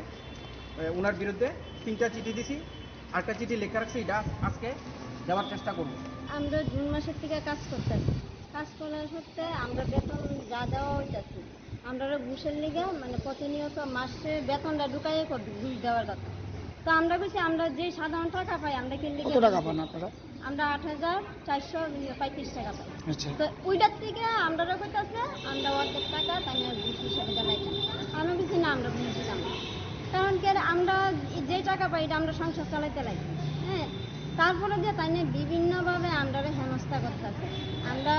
ওনার বিরুদ্ধে 3টা চিঠি দিছি আরেকটা চিঠি লেখা রাখছি এটা আজকে দেওয়ার চেষ্টা করব
আমরা জুন মাসের থেকে কাজ করতেছি কাজ করার সত্ত্বে আমরা বেতন যা দেওয়া হইতেছি আমরা ঘুষের লিগে মানে প্রতিনিয়ত মাসে বেতনটা ঢুকাইয়ে ঘুষ দেওয়ার কথা তো আমরা বলছি আমরা যে সাধারণ টাকা পাই আমরা কি লিগে
কত টাকা পান আপনারা
আমরা 8,435 টাকা পাই তো ওইটার থেকে আমরা কইতাছে আমরা অর্ধেক টাকা তাই ঘুষ হিসাবে দেওয়াইতাম আমরা বলছি না আমরা ঘুষ দিতাম কারণ কি আমরা যে টাকা পাই এটা আমরা সংসার চালাইতে লাগি হ্যাঁ তারপরে যে তাই বিভিন্নভাবে আমরা হেনস্থা করতেছে আমরা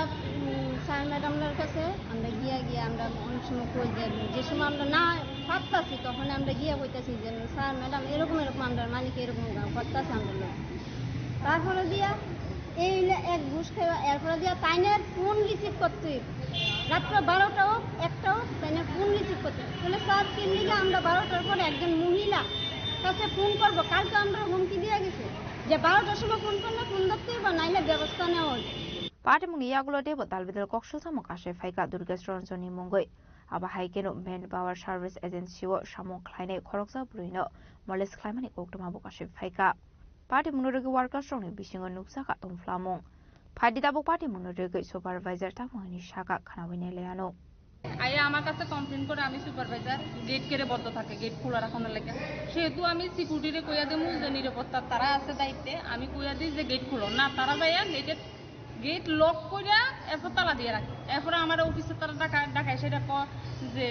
স্যার ম্যাডামদের কাছে আমরা গিয়ে আমরা অনেক সময় কই যে সময় আমরা না ভাবতেছি তখন আমরা গিয়ে কইতেছি যে স্যার ম্যাডাম এরকম আমরা মালিক এরকম করতেছে আমরা লোক তারপরে দিয়া এই এক ঘুষ খাওয়া এরপরে দিয়া তাইনের ফোন রিসিভ করতে রাত্র 12টা হোক 1টা হোক তাইনের ফোন রিসিভ করতে বলে স্যার তিন দিকে আমরা 12টার পরে একজন মহিলা কাছে ফোন করবো কালকে আমরা হুমকি দিয়ে গেছি যে 12টার সময় ফোন করলে ফোন ধরতে বা নাইলে ব্যবস্থা নেওয়া হবে
পার্টি মুনি ইয়াগুলো দেব দালবিদল কক্সলসামক আসে ফাইকা Durgesh Ranjani মঙ্গই abahai keno manpower service agency o samung khlainai khoroksa bruino moles khlaimani koktoma bokase phaika party munorege workers rongni bisingo nuksa ka tongflamung phaidi tabok party munorege supervisor tamoni shaka khanawine leano
আয়া আমার কাছে complain করে আমি supervisor gate কেড়ে বন্ধ থাকে gate খোলা রাখানোর লাগে সেহেতু আমি সিকিউরিটিরে কইয়া দেবো যে নিরাপত্তা তারা আছে দায়িত্বে আমি কইয়া দিই যে গেট খুলো না তারা যাইয়া গেট লক কইরা এরপর তালা দিয়ে রাখে এরপর আমার অফিসে তারা ডাকায় সেটা যে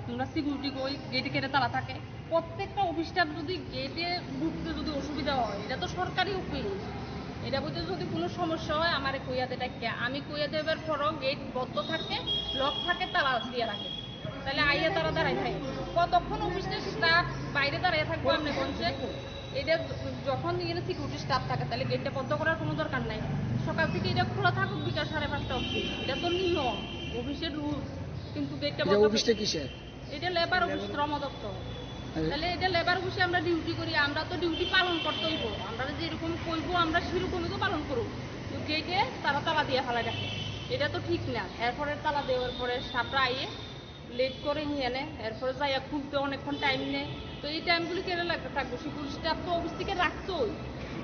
তোমরা সিকিউরিটি কই গেটে কেড়ে তালা থাকে প্রত্যেকটা অফিসটার যদি গেটে ঢুকতে যদি অসুবিধা হয় এটা তো সরকারি অফিস এটা বলতে যদি কোনো সমস্যা হয় আমার কইয়াতে ডাকে আমি কইয়া দেবার পরও গেট বন্ধ থাকে লক থাকে তালা দিয়ে রাখে তাহলে আইয়া তারা দাঁড়াই থাকে কতক্ষণ অফিসের স্টাফ বাইরে দাঁড়িয়ে থাকবো আপনি বলছে এটা যখন এখানে সিকিউরিটি স্টাফ থাকে তাহলে গেটটা বন্ধ করার কোনো দরকার নাই সকাল থেকে এটা খোলা থাকুক বিকাল 5:30 অবধি এটা তো নিয়ম অফিসের রুলস কিন্তু গেটটা বন্ধ অফিসটা কিসের এটা লেবার অফিস শ্রম দপ্তর তাহলে এটা লেবার অফিসে আমরা ডিউটি করি আমরা তো ডিউটি পালন করতে হইব আমরা যেরকম কইবো আমরা সেরকমই তো পালন করব গেটে তারা তালা দিয়ে ফেলা রাখে এটা তো ঠিক না এরপরে তালা দেওয়ার পরে স্টাফরা আইয়ে লেট করে এনে এরপরে যাইয়া খুলতে অনেকক্ষণ টাইম নেয় তো এই টাইমগুলি কেন লাগতে থাকবো সিকিউরিটি স্টাফ তো অফিস থেকে রাখতোই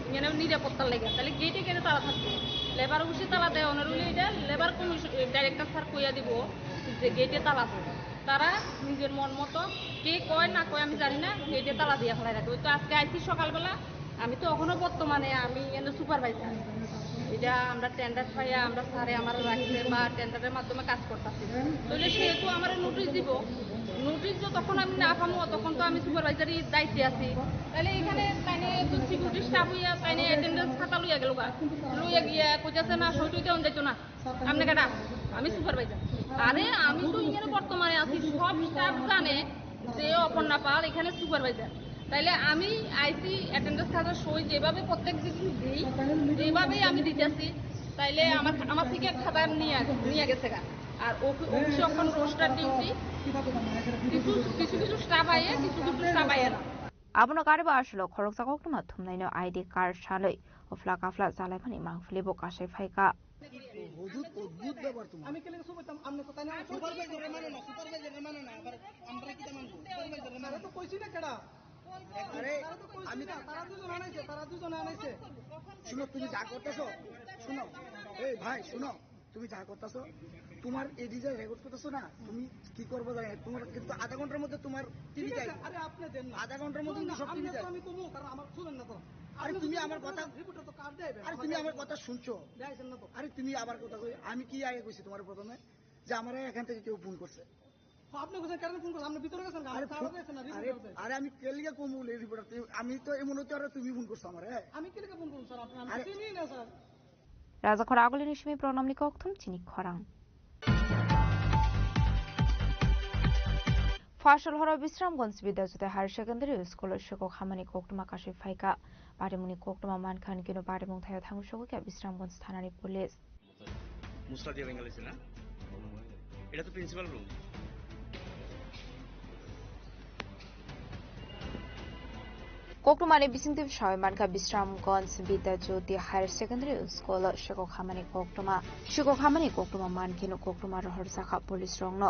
এখানে নিরাপত্তার লেগে তাহলে গেটে কেন তালা থাকবে লেবার অফিসে তালা দেওয়া হলে এটা লেবার কমিশন ডাইরেক্টর স্যার কইয়া দিব যে গেটে তালা থাকে তারা নিজের মন মতো কে কয় না কয় আমি জানি না গেটে তালা দিয়ে ফেলাই রাখবে তো আজকে আইসি সকালবেলা আমি তো এখনো বর্তমানে আমি এখানে সুপারভাইজার এটা আমরা টেন্ডার পাইয়া আমরা স্যারে আমার রাখছে বা টেন্ডারের মাধ্যমে কাজ করতেছি তাহলে সেহেতু আমার নোটিশ দিব নোটিশ যতক্ষণ আমি না পাবো তখন তো আমি সুপারভাইজারই দায়িত্বে আছি তাহলে এখানে তাইনে সিকিউরিটি স্টাফ হইয়া তাইনে অ্যাটেন্ডেন্স খাতা লইয়া গেল লইয়া গিয়া কইতাছে না সইটুইতে যাইতো না আপনি কেটা আমি সুপারভাইজার আরে আমি তো এখানে বর্তমানে আছি সব স্টাফ জানে যে অপর্ণা পাল এখানে সুপারভাইজার তাইলে আমি আইসি অ্যাটেন্ডেন্স খাতা সই যেভাবে প্রত্যেক দিন দিই যেভাবেই আমি দিতেছি তাইলে আমার থেকে খাতা নিয়ে গেছে গা আর অফিসে এখন রোস্টার ডিউটি কিছু স্টাফ আইয়া কিছু স্টাফ আইয়া না
abono kariba ashlo khoroksa koktoma thumnaino ID card shaloi ofla kafla jalaimani mangflibo kasai phaika
অদ্ভুত ব্যাপার তোমার আমি কেলে সুপারতাম আমনে কথা না সুপারভাইজার মানে না আবার আমরা কি মান সুপারভাইজার মানে তো কইছি না কেডা আরে আমি তারা দুজন আনাইছে শুনো তুমি যা করতেছো শুনো এই ভাই শুনো তুমি যা করতেছো তোমার এডিজে রেকর্ড করতেছো না তুমি কি করবে জানি তোমার কিন্তু আধা ঘন্টার মধ্যে তোমার টিভি চাই আরে আপনি দেন না আধা ঘন্টার মধ্যে সব টিভি চাই আমি কমু কারণ আমার শুনেন না তো আরে তুমি আমার কথা রিপোর্টার তো কার্ড দেবে আরে তুমি আমার কথা শুনছো দেখাইছেন না তো আরে তুমি আবার কথা কই আমি কি আগে কইছি তোমার প্রথমে যে আমারে এখান থেকে কেউ ফোন করছে আপনি কোথায় কারণে ফোন করছেন আপনি ভিতরে গেছেন আরে তারা গেছেন না আরে আমি কেলিয়া কমুল এই রিপোর্টার আমি তো এমন হতে আর তুমি ফোন করছো আমারে আমি কেলিয়া ফোন করুন স্যার আপনি চিনি না স্যার
রাজা খরা আগলি নিশমি প্রণাম নিক অক্থম চিনি খরাং ফাশল হর বিশ্রামগঞ্জ বিদ্যাজ্যোতি হায়ার সেকেন্ডারি স্কুলের শিক্ষক হামানি কোকটমা কাশি ফাইকা পারিমুনি কোকটমা মানখান কিনো পারিমুং থায় থাংশকে বিশ্রামগঞ্জ থানানি পুলিশ
মুসলা দিয়ে বেঙ্গালিছে না এটা তো প্রিন্সিপাল রুম
কোকটমানি বিসিংতিব সবাই মানকা Bishramganj Bidyajyoti higher secondary school শিক্ষক হামানি কোকটমা মানকিনো কোকটমা রহর জাখা পুলিশ রংন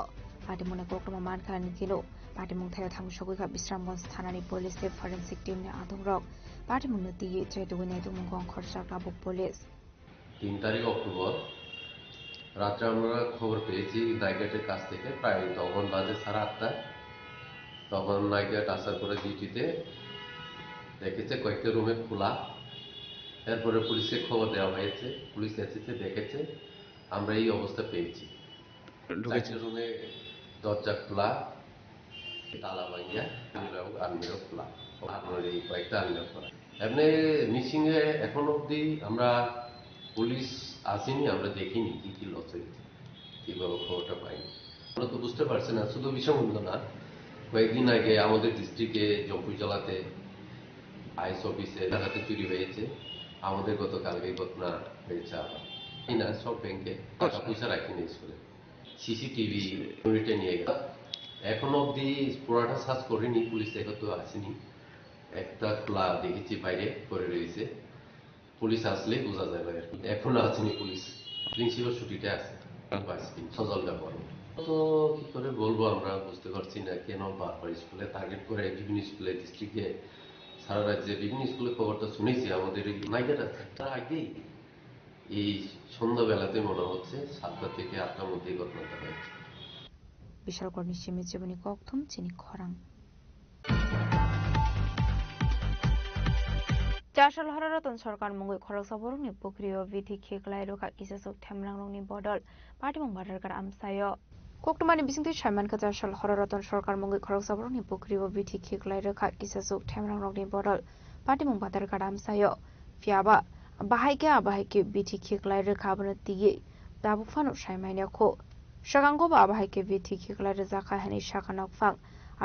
পাটিমুনে কোকটমা মানখান কিলো পাটিমুং থায় থাংশকে বিশ্রামগঞ্জ থানানি পুলিশ ফরেন্সিক টিম ने आदंरक पाटिमुंनो दिए चेदुगने दुमुगं खरचा काबुक पुलिश
3 তারিখ অক্টোবর রাতে আমরা খবর পেয়েছি নাইগেটের কাছ থেকে প্রায় 9 বাজে 8:30 তখন নাইগেট আসার পরে ডিউটিতে দেখেছে কয়েকটা রুমে খোলা এরপরে পুলিশকে খবর দেওয়া হয়েছে পুলিশ এসেছে দেখেছে আমরা এই অবস্থা পেয়েছি ঢুকেছে রুমে দরজা খোলা তালা ভাঙিয়া আলমিরা খোলা আপনার এই কয়েকটা আলমিরা খোলা এমনি মিসিং এ এখন অবধি আমরা পুলিশ আসেনি আমরা দেখিনি কি কি লস হয়েছে কিভাবে খবরটা পাইনি আমরা তো বুঝতে পারছি না শুধু বিষমগঞ্জ না কয়েকদিন আগে আমাদের ডিস্ট্রিক্টে জম্পুজলাতে আইস অফিসে টাকাতে চুরি হয়েছে আমাদের গতকালকে ঘটনা হয়েছে আবার এই না সব ব্যাংকে টাকা পয়সা রাখিনি স্কুলে সিসিটিভি ইউনিটে নিয়ে গেল এখন অবধি পুরাটা সার্চ করিনি পুলিশ তো আসেনি একটা খোলা দেখেছি বাইরে পড়ে রয়েছে পুলিশ আসলে বোঝা যাবে এখনো আসেনি পুলিশ প্রিন্সিপাল ছুটিতে আছে সজল ব্যাপার তো কি করে বলবো আমরা বুঝতে পারছি না কেন বারবার স্কুলে টার্গেট করে বিভিন্ন স্কুলে ডিস্ট্রিক্টে সারা রাজ্যে বিভিন্ন স্কুলে খবরটা শুনেছি আমাদের এই নাইজার আছে তার আগেই এই সন্ধ্যাবেলাতে মনে হচ্ছে 7টা থেকে 8টার মধ্যেই ঘটনাটা হয়েছে
বিশালগড় নিশ্চিমে জীবনী ককথম চিনি খরাং চারশাল হররতন সরকার মঙ্গল খরক সাবরংনি প্রক্রিয়া বিধি খেকলাই রোখা কিসাসক থেমলাংরংনি বদল পার্টিমং বাদারকার আমসায় কোকটমানি বিসিংতি সাইমানকা চারশাল হররতন সরকার মঙ্গল খরক সাবরংনি প্রক্রিয়া বিধি খেকলাই রোখা কিসাসক থেমলাংরংনি বদল পার্টিমং বাদারকার আমসায় ফিয়াবা বাহাইকে বিধি খেকলাই রোখা বনে তিয়ে দাবুফানো সাইমাইনা খো সাগাঙ্গবা আবাহাইকে বিধি খেকলাই রোজাখা হেনি শাখানক ফাং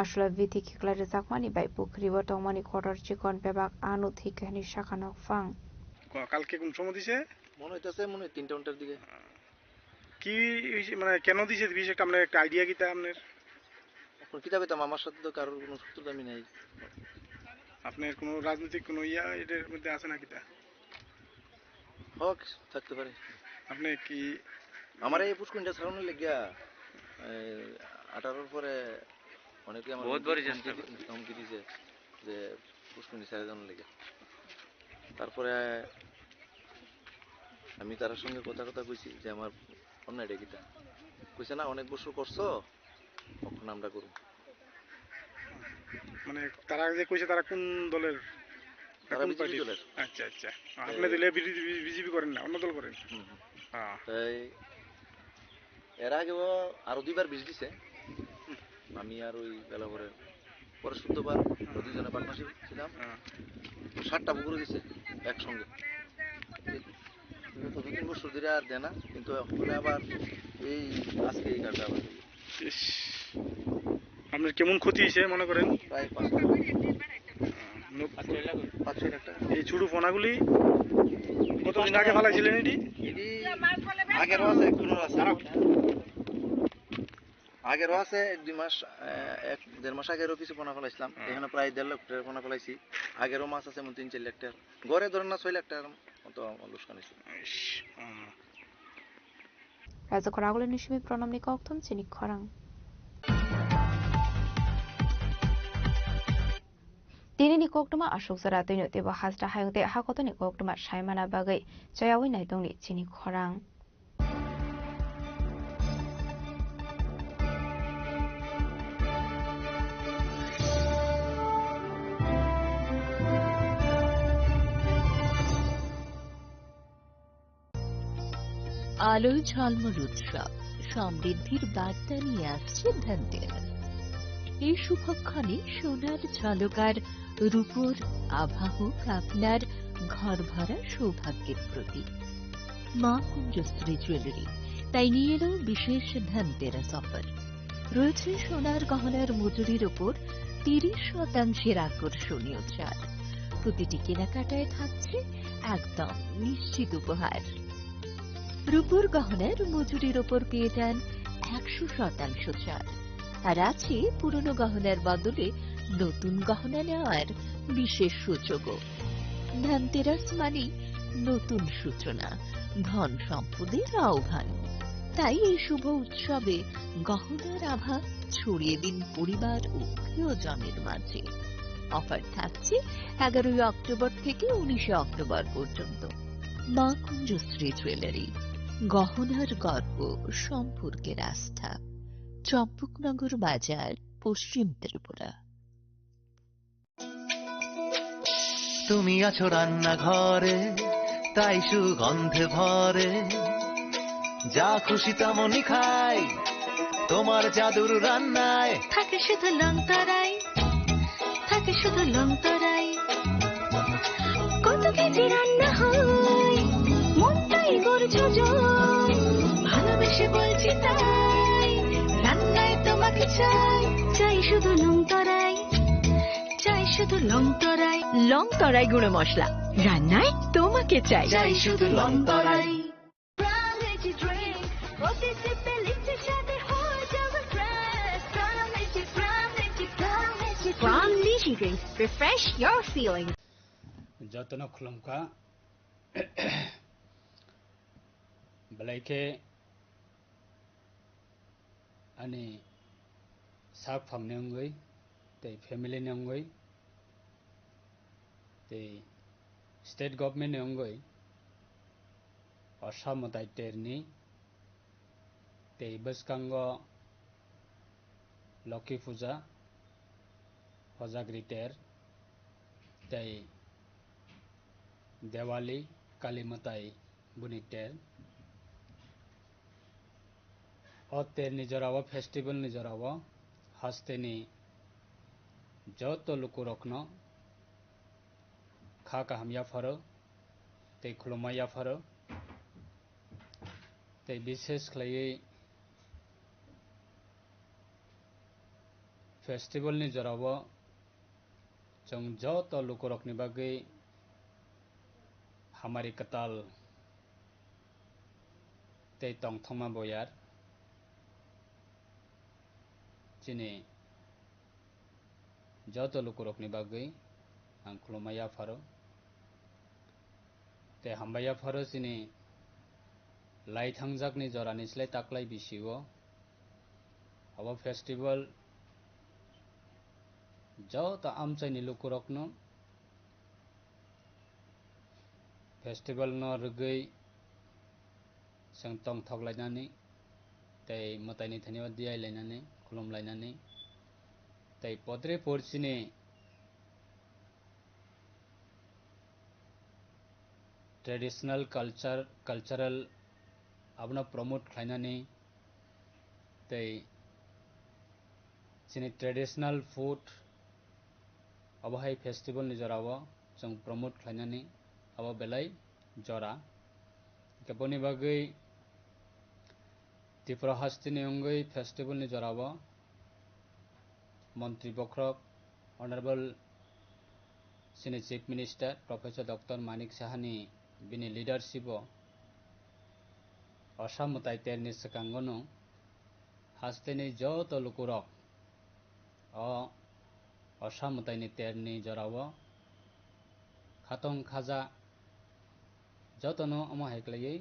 আসলে বিধি খেকলাই রোজাকমানি বাই পুখরিবা টমানি কোয়ার্টার চিকন পেবাক আনু থেকে হেনি শাখানক ফাং
কালকে কোন সময় দিছে
মনে হইতাছে 3টা ঘন্টার দিকে
কি মানে কেন দিছে বিশেষ আপনার একটা আইডিয়া কিতা আপনার
কোন কিতাবে তো আমার সাথে তো কারোর কোনো সূত্র দামি নাই
আপনার কোনো রাজনৈতিক কোনো এর মধ্যে আছে না কিতা
হোক থাকতে পারে
আপনি কি
আমার এই পুষ্কুনটা ছাড়ানোর লেগিয়া 18 পরে অনেকে আমার বহুত বড় ধমকি দিছে যে পুষ্কুনি ছেড়ে দেওয়ার লেগে তারপরে আমি তার সঙ্গে কথা কইছি যে আমার অন্যায়টা কিতা কইছে না অনেক বছর করছো তখন আমরা করব
মানে তারা যে কইছে তারা কোন দলের
তারা বিজেপি দলের
আচ্ছা আচ্ছা আপনি দিলে বিজেপি করেন না অন্য দল করেন
তাই এর আগেও আরো 2বার বিষ দিছে আমি আর ওই বেলা পরে শুদ্ধবার দুজনে পার্টনারশিপ ছিলাম 7টা পুকুরে দিছে একসঙ্গে তো 2-3 বছর ধরে আর দেয় না কিন্তু এখন আবার এই আজকে এই কাজটা আবার
আপনার কেমন ক্ষতি হয়েছে মনে করেন
প্রায় 5 লাখ টাকা
এই ছোট ফোনাগুলি কতদিন আগে ফেলাইছিলেন এটি
আগেরও আছে আগেরও আছে 2 মাস 1-1.5 মাস আগেরও কিছু পোনা ফেলাইছিলাম এখানে প্রায় 1.5 লাখ টাকার পোনা ফেলাইছি আগেরও মাছ আছে 3-4 লাখ টাকার গড়ে ধরেন না 6 লাখ টাকার মতো লোকসান হয়েছে
রাজা খরাগুলো নিশিমি প্রণাম নি ককথম চিনি খরাং তিনি ni koktuma ashok sara tino teba hasra hayungte hakotoni koktuma saimana bagai chayawi naitongni chini khorang
আলোয় ঝলমল উৎসব সমৃদ্ধির বার্তা নিয়ে আসছে ধনতেরাস এই শুভক্ষণে সোনার ঝলকার রূপোর আভা হোক আপনার ঘর ভরা সৌভাগ্যের প্রতীক মা কুঞ্জশ্রী জুয়েলারি তাই নিয়ে এলো বিশেষ ধনতেরাস অফার রয়েছে সোনার গহনার মজুরির ওপর 30% আকর্ষণীয় ছাড় প্রতিটি কেনাকাটায় থাকছে একদম নিশ্চিত উপহার রূপোর গহনার মজুরির ওপর পেয়ে যান 100% ছাড় আর আছে পুরনো গহনার বদলে নতুন গহনা নেওয়ার বিশেষ সুযোগও ধনতেরাস মানে নতুন সূচনা ধন সম্পদের আহ্বান তাই এই শুভ উৎসবে গহনার আভা ছড়িয়ে দিন পরিবার ও প্রিয়জনের মাঝে অফার থাকছে 11 অক্টোবর থেকে 19 অক্টোবর পর্যন্ত মা কুঞ্জশ্রী জুয়েলারি গহনার গর্ব সম্পর্কের আস্থা চম্পকনগর বাজার পশ্চিম ত্রিপুরা
তুমি আছো রান্নাঘরে তাই সুগন্ধে ভরে যা খুশি তেমনই খাই তোমার জাদুর রান্নায়
থাকে শুধু লংতরাই থাকে শুধু লংতরাই কত কেজি রান্না হয় মনটাই করছো জয় ভালোবেসে বলছি তাই রান্নায় তোমাকে চাই চাই শুধু লংতরাই চাই শুধু লংতরাই লংতরাই গুঁড়ো মশলা রান্নায় তোমাকে চাই চাই শুধু লংতরাই From Lychee Drinks, refresh your feelings.
যতন খুলমকা বেলাইকে ani sak famne ongoi tei family ne ongoi tei state government ne ongoi asamotai terni tei baskango Loki Puja Hojagri ter tei Diwali Kalimatai buni ter o ter ni jorao festival ni jorao hasteni joto lukurokno kha kahamya faro tei khulumaya faro tei bishesh khlaiui festival ni jorao jong joto lukurokni bagui hamari katal tei tongthongma boyar chini joto lukurokni bagui ang khulumaya faro tei hambaya faro chini lai thangjakni jorani slai taklai bisio abo festival joto amchaini lukurokno festival no rwgui जों tongthoklainani tei motaini thanio diai lainani khulumlainani tei podre porchini traditional cultural abno promote khlainani tei chini traditional food abohai festival ni jorao जों promote khlainani abo belai jora keboni bagui Tripura hastini ongoi festival ni jorao Montri Bokrok Honorable Senior Chief Minister Professor Dr. Manik Sahani bini leadership o asamotai terni sakangono hasteni joto lukurok o asamotai ni terni jorao khatong khaja jotono amo heklaiui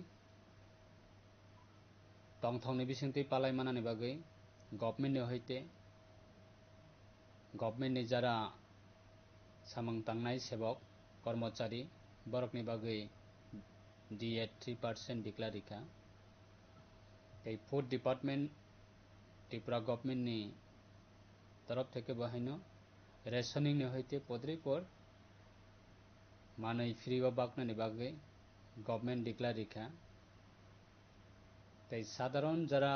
tongthongni bisingtui palai manani bagui government ni hoite government ni jara samung tangnai sebok kormachari borokni bagui DA 3% declarika tei food department Tripura government ni तरफ থেকে বাহিনো rationing নি হইতে পদরি পর মানই free ও বাকনানি বাগে government declare রেখা তাই সাধারণ যারা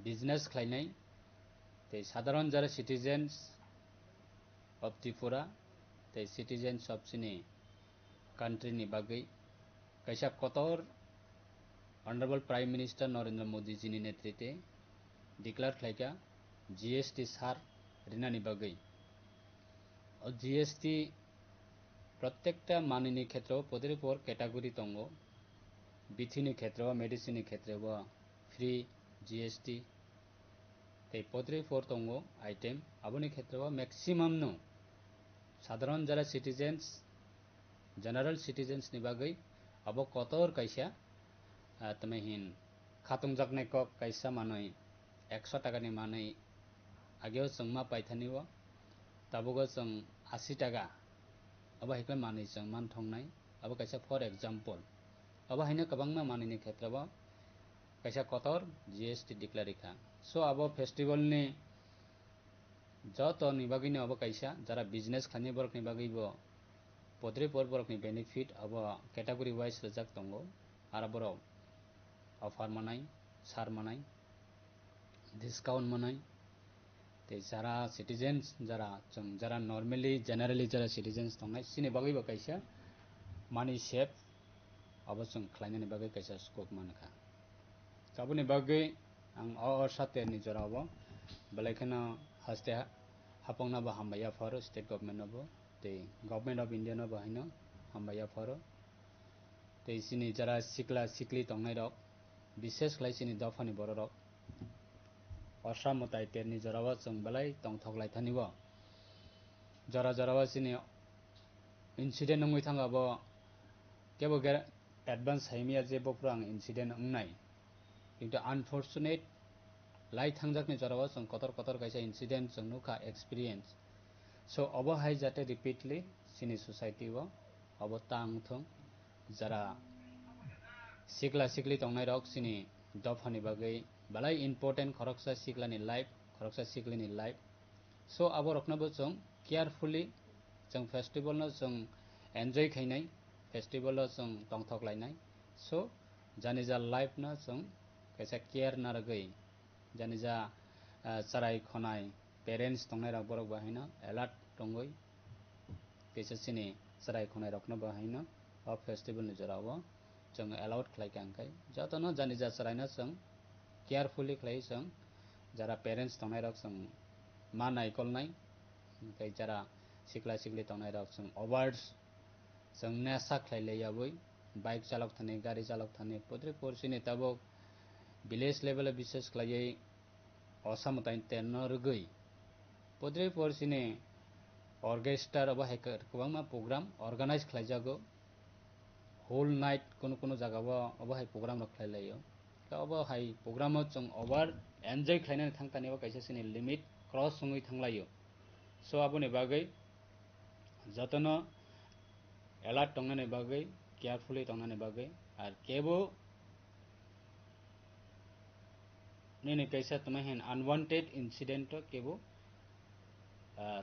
business খাইনাই তাই সাধারণ যারা সিটিজেন্স অফ ত্রিপুরা তাই সিটিজেন্স অফ সিনি কান্ট্রি নি বাগে कैसा कतर honourable prime minister Narendra Modi ji नि नेतृत्वे डिक्लेयर खालायका जीएसटी सार रिनानि बागै और जीएसटी प्रत्येकटा मानिनि क्षेत्र पदरे पर कैटेगरी दंगो बिथिनि क्षेत्र मेडिसिन क्षेत्र फ्री जीएसटी तै पदरे पर दंगो आइटेम आबनि क्षेत्र मैक्सिमाम नो साधारण जरा सिटीजन्स जनरल सिटीजन्स नि बागै अब कतर कैसा तमेहिन खातुं जाकने क कैसा मानै 100 टाका नि मानै आगेव जों मा पाइथानिव ताबुगो जों 80 टाका अब हेक्ला मानै जों मान थंनाय अब कैसा फॉर एग्जांपल अब हैनो गोबांमा मानैनि क्षेत्रब कैसा कतर जीएसटी डिक्लेरेखा सो अब फेस्टिवल नि जत नि बागैनो अब कैसा जरा बिजनेस खानि बरकनि बागैबो पदरे पर बरकनि बेनिफिट अब कैटेगरी वाइज रजाक दंगो आरो बरो ऑफर मानाय सार मानाय डिस्काउंट मानाय ते जरा सिटीजन्स जरा जों जरा नॉर्मली जनरली जरा सिटीजन्स दंनाय सिनि बागैबो कैसा मानि सेफ अब जों खलायनानि बागै कैसा स्कोप मानखा साबुनि बागै आं सातेरनि जराव बेलायखनो हास्ते हापंना बा हामबाया फर स्टेट गवर्नमेंट नबो ते गवर्नमेंट ऑफ इंडिया नबो हैनो हामबाया फर ते सिनि जरा सिक्ला सिक्ली दंनाय रक विशेष खलाय सिनि दफानि बर रक असामताय तेरनि जराव जों बेलाय तंथगलाय थानिब जरा जराव सिनि इंसिडेंट नंगै थांगाबो केबो एडवांस हाइमिया जे बफ्रां इंसिडेंट अंनाय किंतु अनफॉर्चुनेट लाई थांजाकनि जराव जों कतर कतर कायसा इन्सिडेंट जों नुखा एक्सपीरियंस सो अब हाय जाते रिपीटली सिनी सोसाइटी वो अब तांगथों जरा सिगला सिगली तंगनाय रक सिनी दफानि बागै बालाय इम्पोर्टेंट खरकसा सिगलानि लाइफ खरकसा सिगलिनि लाइफ सो अब रखनाबो जों केयरफुली जों फेस्टिवल न जों एन्जॉय खायनाय फेस्टिवल जों तंथक लायनाय सो जानि जा लाइफ न जों कैसा केयर ना रगै जानि जा सराय खनाय पेरेंट्स तंनाय रक बरक बाहायना अलर्ट तंगै कैसा सिनी सराय खनाय रखना बाहायना अब फेस्टिवल नि जराव जों अलाउड खालायखांखाय जतन जानि जा सरायना जों केयरफुली खालाय जों जरा पेरेंट्स तंनाय रक जों मा नायकलनाय ओमफ्राय जरा सिख्ला सिख्ली तंनाय रक जों अवार्ड्स जों नेसा खालायलायाबै बाइक चालक थाने गाड़ी चालक थाने पद्रे पोरसिने तब विलेज लेवल विशेष खालायै असमताय तेन रगै पद्रे पोरसिने ऑर्केस्ट्रा अब हैकर गोबां प्रोग्राम ऑर्गेनाइज खालायजागौ होल नाइट कोनो जगह अब हाय प्रोग्राम रखलायो अब हाय प्रोग्राम जों ओवर एन्जॉय खालायनानै थांखानायाव कैसे सिनि लिमिट क्रस सङै थांलायो सो आबोनि बागै जतन अलर्ट तंनानै बागै केयरफुली तंनानै बागै आर केबो ने कैसा तमहेन अनवांटेड इंसिडेंट केबो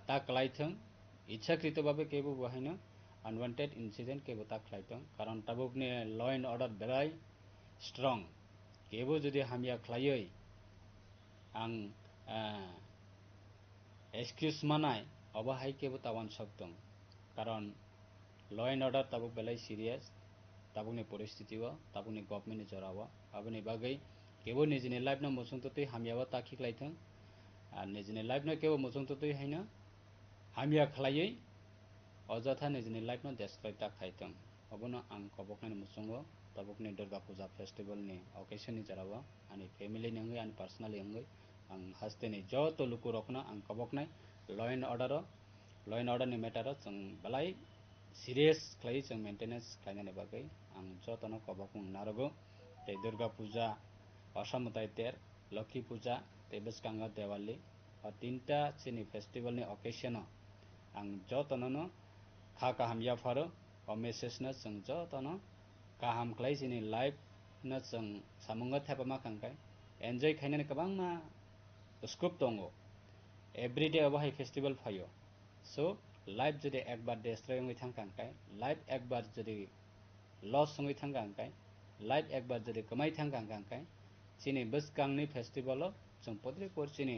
ता कलाइथों इच्छाकृत भावे केबो बहायनो अनवांटेड इंसिडेंट केबो ता खलाइथों कारण ताबुकने लॉ एंड ऑर्डर बेराय स्ट्रंग केबो जुदि हामिया खलायै आं एक्सक्यूज मानाय अब हाय केबो तावान सकदों कारण लॉ एंड ऑर्डर ताबुक बेलाय सीरियस ताबुकने परिस्थिति व ताबुकने गवर्नमेंट जराव अबनि बागै केबो निजिने लाइफ न मोसुं ततै हामियाबा ताखि खलाइथों आर निजिने लाइफ न केबो मोसुं ततै हैनो हामिया खलायै अजथा निजिने लाइफ न डेस्ट्रॉय ता खाइथों अबनो आं कबकनाय मुसुंगो ताबुकने दुर्गा पूजा फेस्टिवल नि ओकेशन नि जराव आनि फैमिली नि अंगै आनि पर्सनली अंगै आं हास्तेनि जत लुकु रखना आं कबकनाय लॉ एंड ऑर्डर नि मैटर जों बालाय सीरियस खालाय जों मेंटेनेंस खालायनानै बागै आं जतनो कबकु नारगो ते दुर्गा पूजा असमताय तेर लक्ष्मी पूजा ते बिस्कांगा दिवाली और तीनटा सिनि फेस्टिवल नि ओकेशन आं जतनो खा हामिया फारो और मेसेज न जों जतनो गाहाम खालाय सिनि लाइफ न जों सामंगा थापामा खांखाय एन्जॉय खायनानै गोबां मा स्कोप दङ एवरीडे अब हाय फेस्टिवल फायो सो लाइफ जुदि एक बार डेस्ट्रॉय होय थांखांखाय लाइफ एक बार जुदि लॉस होय थांखांखाय लाइफ एक बार जुदि कमाय थांखांखाय सिनि बिस्कांनि फेस्टिवल जों पद्रे पोरसिनि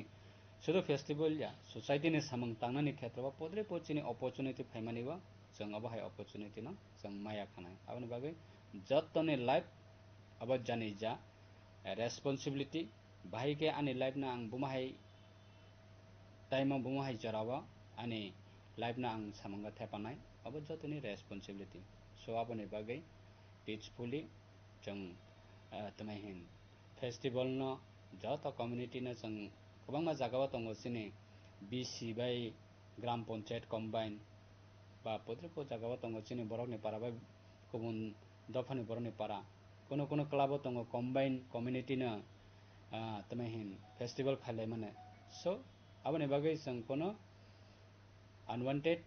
शुद्ध फेस्टिवल या सोसाइटी ने सामंग तांनानि क्षेत्रवा पद्रे पोरसिनि अपॉर्चुनिटी फायमानिबा जों अब हाय अपॉर्चुनिटी न जों माया खानाय आबनि बागै जतने लाइफ अब जानि जा रेस्पॉन्सिबिलिटी बाहायके आनि लाइफ ना आं बुमाहाय टाइम बुमाहाय जरावा आनि लाइफ ना आं सामंगा थेपानाय अब जतने रेस्पॉन्सिबिलिटी सो आबनि बागै पीसफुली जों तमहेन फेस्टिवल न जत कम्युनिटी न जों गोबां मा जागावा दङ सिनि बीसी बाय ग्राम पंचायत कम्बाइन बा पद्रपो जागावा दङ सिनि बरकनि पारा बाय गुबुन दफानि बरकनि पारा कोनो क्लाब दङ कम्बाइन कम्युनिटी न तमहेन फेस्टिवल खालाय माने सो आबनि बागै जों कोनो अनवांटेड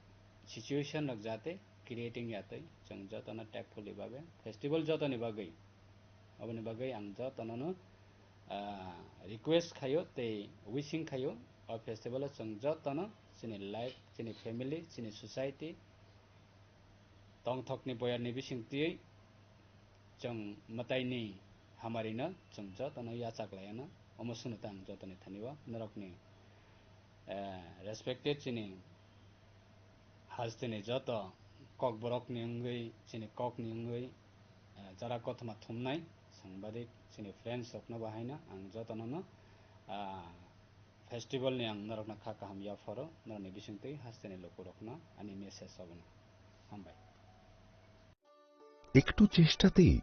सिचुएशन रक जाते क्रिएटिंग याते जों जतन टेकफुली बाबे फेस्टिवल जतनि बागै अबनि बागै आं जतन रिक्वेस्ट खायो ते विशिंग खायो और फेस्टिवल जों जतन सिनि लाइफ सिनि फैमिली सिनि सोसाइटी तंथकनि बयारनि बिसिंतियै जों मताइनि हामारिनो जों जतन याचाक्लायानो अमसुनो तां जतनि थानिवा नरकनि रेस्पेक्टेड सिनि हाजतेनि जत कक बरकनि अंगै सिनि ककनि अंगै जरा कथमा थुमनाय सांबादिक सिनि फ्रेंड्स रखना बाहायना आं जतन फेस्टिवल नि आं नरकना खा हामिया फरो नरनि बिसिंतै हाजतेनि लोक रखना आनि मेसेज हबनो हामबाय
একটু চেষ্টাতেই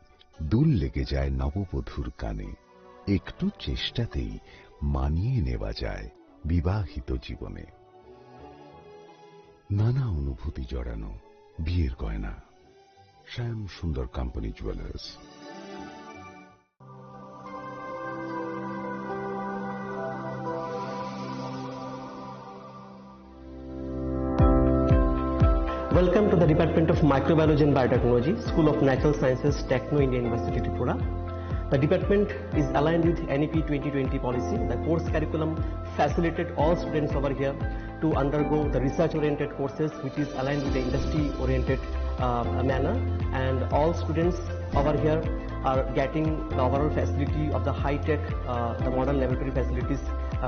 দুল লেগে যায় নববধূর কানে একটু চেষ্টাতেই মানিয়ে নেওয়া যায় বিবাহিত জীবনে নানা অনুভূতি জড়ানো বিয়ের গয়না শ্যাম সুন্দর company jewellers
Department of Microbiology and Biotechnology, School of Natural Sciences, Techno India University, Tripura. The department is aligned with NEP 2020 policy. The course curriculum facilitated all students over here to undergo the research-oriented courses, which is aligned with the industry-oriented manner. And all students over here are getting the overall facility of the high-tech, the modern laboratory facilities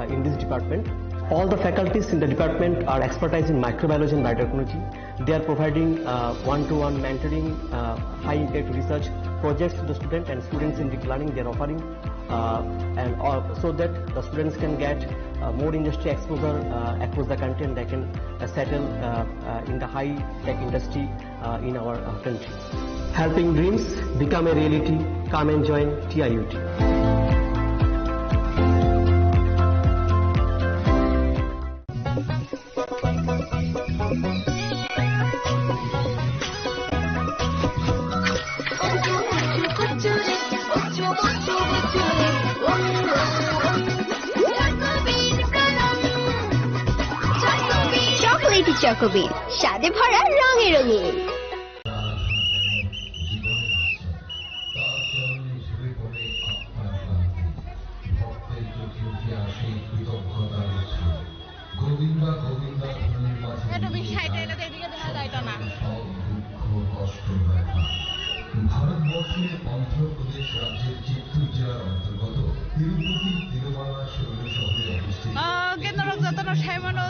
in this department. All the faculties in the department are expertise in microbiology and biotechnology. They are providing one-to-one mentoring, high-impact research projects to the student, and students in deep learning they are offering, so that the students can get more industry exposure across the country, and they can settle in the high-tech industry in our country. Helping dreams become a reality. Come and join TIUT.
Chocolatey Chocobit, স্বাদে ভরা রঙে রঙিন।
ভারতবর্ষের অন্ধ্রপ্রদেশ রাজ্যের চিত্তুর জেলার অন্তর্গত তিরুপতি তিরুমালা শৈল শহরে অবস্থিত
কেন্দ্র যতন সাইমানো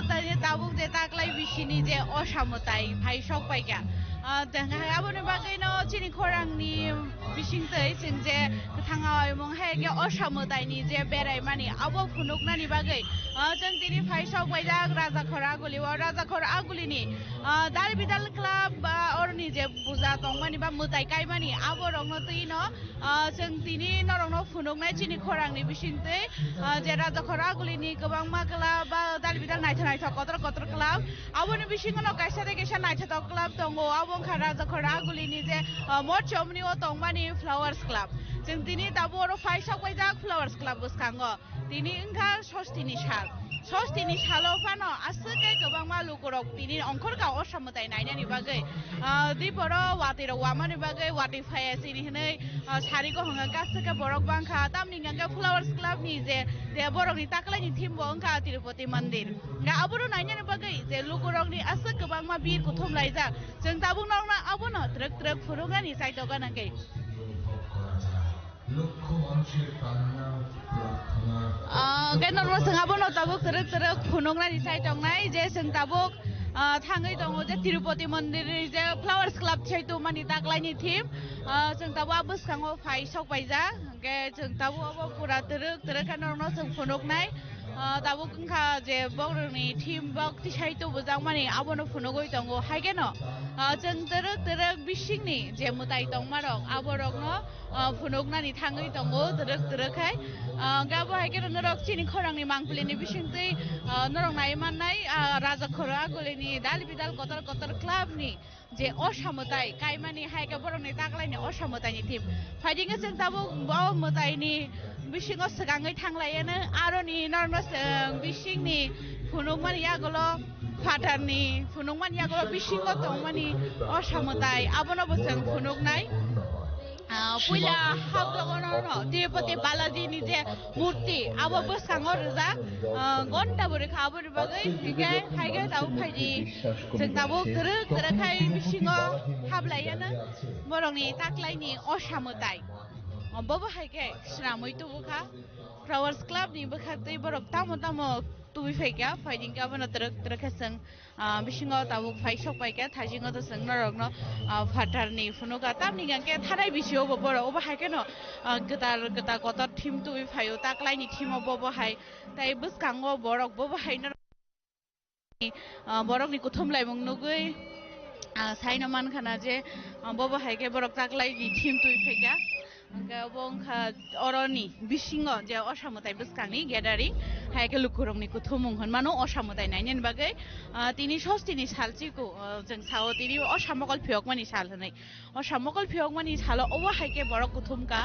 তাবুক যে তাকলাই বিশিনি যে অসামতাই ভাই সব পাইকা aboni bagayno chini khorangni bisingtei sing je thangawai mong haige osamotaini je berai mani abo phunuknani bagai jeng tini phai sok baijak raja khor aguli wa raja khor agulini dal bidal club orni je buja tongmani ba mutai kaimani abo rongno tino jeng tini norongno phunuknai chini khorangni bisingtei je raja khor agulini gobangma club ba dal bidal naithonai thok kotor club aboni bisingono kaisa de kaisa naithok club tongo bongkha raja khor agulini je mor chomni o tongmani flowers club jeng tini taboro phai sok baijak flowers club buskango tini ingkha sostini salo phano asake gobangma lukorok tini ongkhorka osamotai nainani bagai diporo watiro wamani bagai wati phaya sini hinai sari ko honga kasaka borok bangkha tamni nganga flowers club ni je borok ni taklai ni thimbo ongkha tirupati mandir ga aboro nainani bagai je lukorok ni asak gobangma bir ko thomlaijak jeng tabung nongna abono trek furungani saitoga nangai Kenor sing abono tabuk terek khunongnani sai tongnai je sing tabuk thangai tongo je Tirupati mandir je flowers club chaitu mani taklaini thim sing tabu abus kango phai sok paija ge sing tabu abo pura terek kanor no sing khunoknai tabu kha je borni thim bok ti chaitu bujang mani abono phunogoi tongo haigeno jeng terek bisingni je mutai tongmarok aborok no phunoknani thangai tongo terek hai gabo haigeno norok chini khorangni mangpulini bisingtei norok nai mannai raja khor agulini dal bidal kotor club ni je osamotai kaimani haige borokni taklaini osamotai ni thim faidinga jeng tabu bo mutai ni bisingo segangai thanglaiano aroni normas bisingni phunokmani agolo fatarni phunokmani agolo bisingo tongmani osamotai abono boseng phunoknai puila hablogono Tirupati Balaji ni je murti abo boskango rja gonta bore khabor bagai tigai haigai tau phaiji jeng tabu terek hai bisingo hablaiano borongni taklaini osamotai bobo haike sramoi tu bukha flowers club ni bukha tei borok tamo tubi faika fighting ka bana terek sang bisingo tabuk phai sok paika thajingo to sang norok no fatar ni funuka tamni gangke thanai bisio borok obo haike no geta kotor thim tubi phayo taklai ni thimo bobo hai tai buskango borok bobo hai no borok ni kuthum laimung nugui saino man khana je bobo haike borok taklai ni thim tubi faika bongkha oroni bisingo je osamotai buskangni gathering haike lukurongni kuthumung honmano osamotai nainen bagai tini sostini salchiku jeng sao tini osamokol phiokmani sal hanai osamokol phiokmani salo obo haike borok kuthumka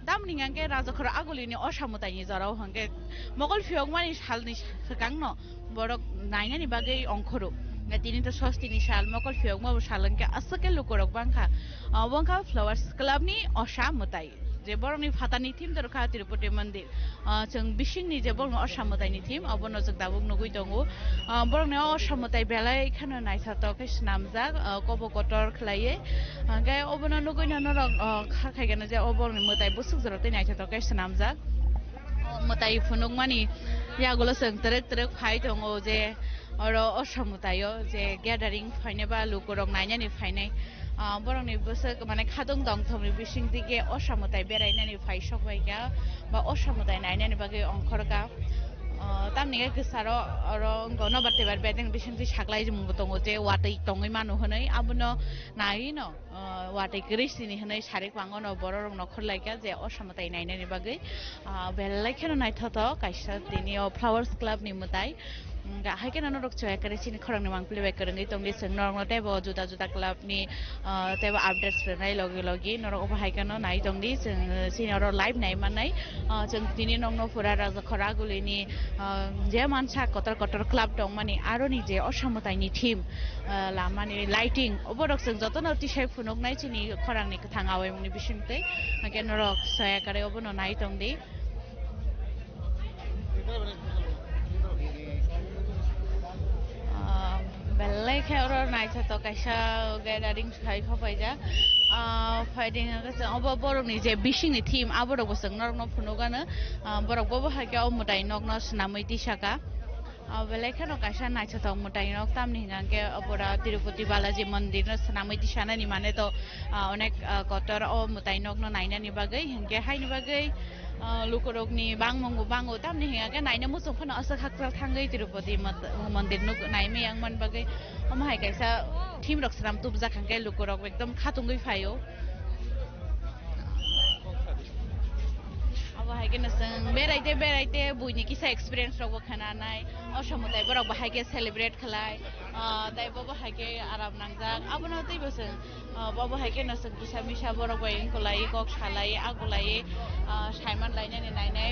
damningangke rajakhor agulini osamotai ni jarao hangke mokol phiokmani salni sakangno borok nainani bagai ongkhoro tini to sos tini sal mokol fiog mo salang ke asake lukorok bangkha bangkha flowers club ni osha mutai je borongni phatani thim dorkha tirupati mandir chung bisingni je borong osha mutai ni thim abono jog dabuk nugui tongo borongni osha mutai belai khano naithato ke snamjak kobo kotor khlaiye gai obono nugui no norok khakai gana je oborongni mutai busuk jorote naithato ke snamjak mutai phunuk mani yagulo seng terek terek phai tongo je oro osha mutayo je gathering phaine ba lukorok nainani phainai borongni busuk mane khadong dong thomni bising dige osha mutai berainani phai sokbaika ba osha mutai nainani bage ongkhorka tamni ge gisaro oro gono batte bar bedeng bising ti saklai jum tongo je watai tongai manu honai abuno nai no watai krisini honai sare kwangono bororong nokhor laika je osha mutai nainani bage belai kheno naithoto kaisa tini flowers club ni mutai ga haikena norok choya kare chini khorang namang play back karangai tongni seng norok no tebo juda juda club ni tebo updates prenai logi logi norok oba haikena nai tongni sing oro live nai manai chung tini nong no pura raja khora guli ni je mansa kotor kotor club tong mani aro ni je osamutai ni team lamani lighting oborok seng joto no tisai phunok nai chini khorang ni thangawai muni bisingte ke norok choya kare obono nai tongdi belai khero naithato kaisa gathering khai khopaija fighting ga obo borok ni je bising ni team aborok bo seng norok no phunogana borok bo hake o mutai nok no snamai tisaka belai khero kaisa naithato mutai nok tamni hingangke obora tirupati balaji mandir no snamai tisana ni mane to onek kotor o mutai nok no nainani bagai hingke haini bagai lukorokni bangmongo bango tamni hingake naina musong phano asa khakra thangai tirupati mandir no naime yang man bagai amhai kaisa team rok sram tup jakhangke lukorok ekdom khatungui phaio abo haike na sang beraite buini kisa experience rok khana nai osamutai borok bahaike celebrate khlai dai bobo haike aram nangjak abono tei boseng bobo haike na sang kisa misa borok bai kolai kok salai agulai saiman lainani nainai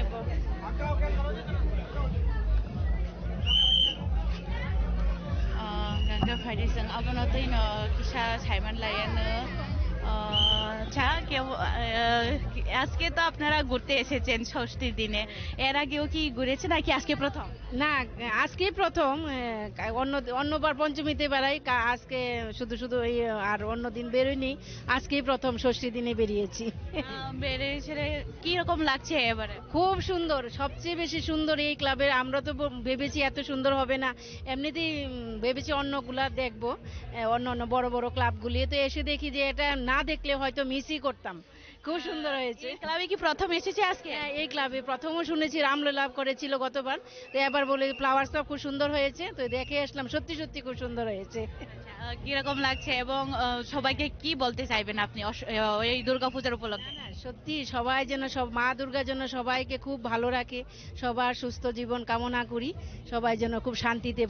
gangga phaidi sang abono tei no kisa saiman laiyano আজকে তো আপনারা ঘুরতে এসেছেন ষষ্ঠীর দিনে এর আগেও কি ঘুরেছেন নাকি আজকে প্রথম
না আজকে প্রথম অন্যবার পঞ্চমীতে বেড়াই আজকে শুধু শুধু এই আর অন্য দিন বেরোইনি আজকেই প্রথম ষষ্ঠীর দিনে বেরিয়েছি
বেরিয়েছে কি রকম লাগছে এবারে
খুব সুন্দর সবচেয়ে বেশি সুন্দর এই ক্লাবের আমরা তো ভেবেছি এত সুন্দর হবে না এমনিতেই ভেবেছি অন্যগুলা দেখবো অন্য বড় বড় ক্লাবগুলি তো এসে দেখি যে এটা না দেখলে হয়তো মিসই করতাম খুব সুন্দর হয়েছে
ক্লাবে কি প্রথম এসেছে আজকে
এই ক্লাবে প্রথমও শুনেছি রামলীলা করেছিল গতবার তো এবার বলে ফ্লাওয়ার্স ক্লাব খুব সুন্দর হয়েছে তো দেখে আসলাম সত্যি সত্যি খুব সুন্দর হয়েছে
কিরকম লাগছে এবং সবাইকে কি বলতে চাইবেন আপনি এই দুর্গাপূজার উপলক্ষে
সত্যি সবাই যেন সব মা দুর্গা যেন সবাইকে খুব ভালো রাখে সবার সুস্থ জীবন কামনা করি সবাই যেন খুব শান্তিতে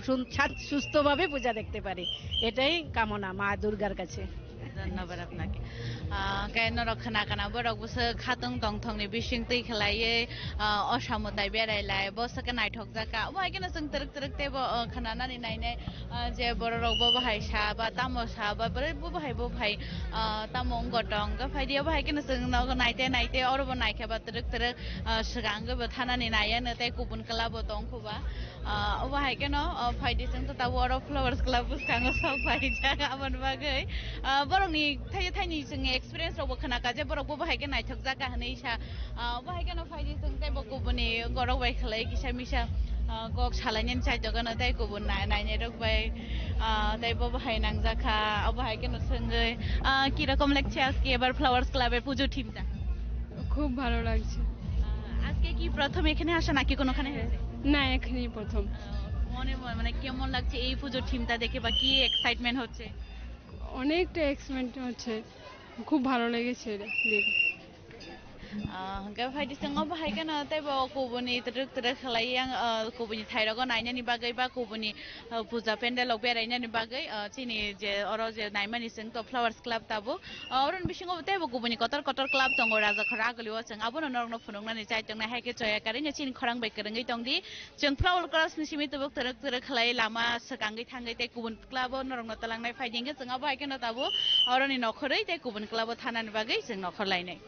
সুস্থভাবে পূজা দেখতে পারে এটাই কামনা মা দুর্গার কাছে
ধন্যবাদ আপনাকে কেন রক্ষণা কানা বড় বসে খাতং দংথংনি বিশিং তৈ খেলায়ে অসামতাই বেরাইলাই বসকে নাইঠক জাকা ওই কেন जों तरक तरक ते खानानानि नायनाय जे बर रगबो बाहाय सा बा तामो सा बा बरे बो बाहाय तामं गटं गा फाइदिया बाहाय केन जों नग नायते अरबो नायखेबा तरक तरक सगांगबो थानानि नायानो ते गुबुन क्लाबो दं खोबा बाहाय केन फाइदि जों त तावर फ्लावर्स क्लाब बुसखाङो सब फाइजा गाबोन बागै बरंनि थायनि जों एक्सपीरियंस रबो खोनाका जे बरकबो बाहाय के नायथक जागा हनैसा बाहाय केन फाइदि जों तेबो गुबुननि गरक बाय खलै किसा मिसा गक सालायनायनि साइडगन ताय गुबुन नायनाय रकबाय तायबो बाहाय नांजाखा बाहाय केन जोङै কি রকম লাগছে আজকে এবার ফ্লাওয়ার্স ক্লাবের পুজো টিমটা
খুব ভালো লাগছে
আজকে কি প্রথম এখানে আসা নাকি কোনখানে হয়েছে
না এখানেই প্রথম
মনে মানে কেমন লাগছে এই পুজো টিমটা দেখে বা কি এক্সাইটমেন্ট হচ্ছে
অনেকটা এক্সাইটমেন্ট হচ্ছে খুব ভালো লেগেছে দেখে
hangga faidi sengo bahai kana tai bo kubuni teruk khalai yang kubuni thairago nainani bagai ba kubuni puja pendel ok berainani bagai chini je oro je naimani seng to flowers club tabo oron bisingo tai bo kubuni kotor club tongo raja khara galiwa seng abono norno phunungna chai tongna haike choya karinga chini khorang bai karangai tongdi jeng flower cross ni simi tobok teruk khalai lama sakangai thangai tai kubun club norno talangnai faidinge seng abo haike na tabo oroni nokhorei tai kubun club thanani bagai seng nokhor lainai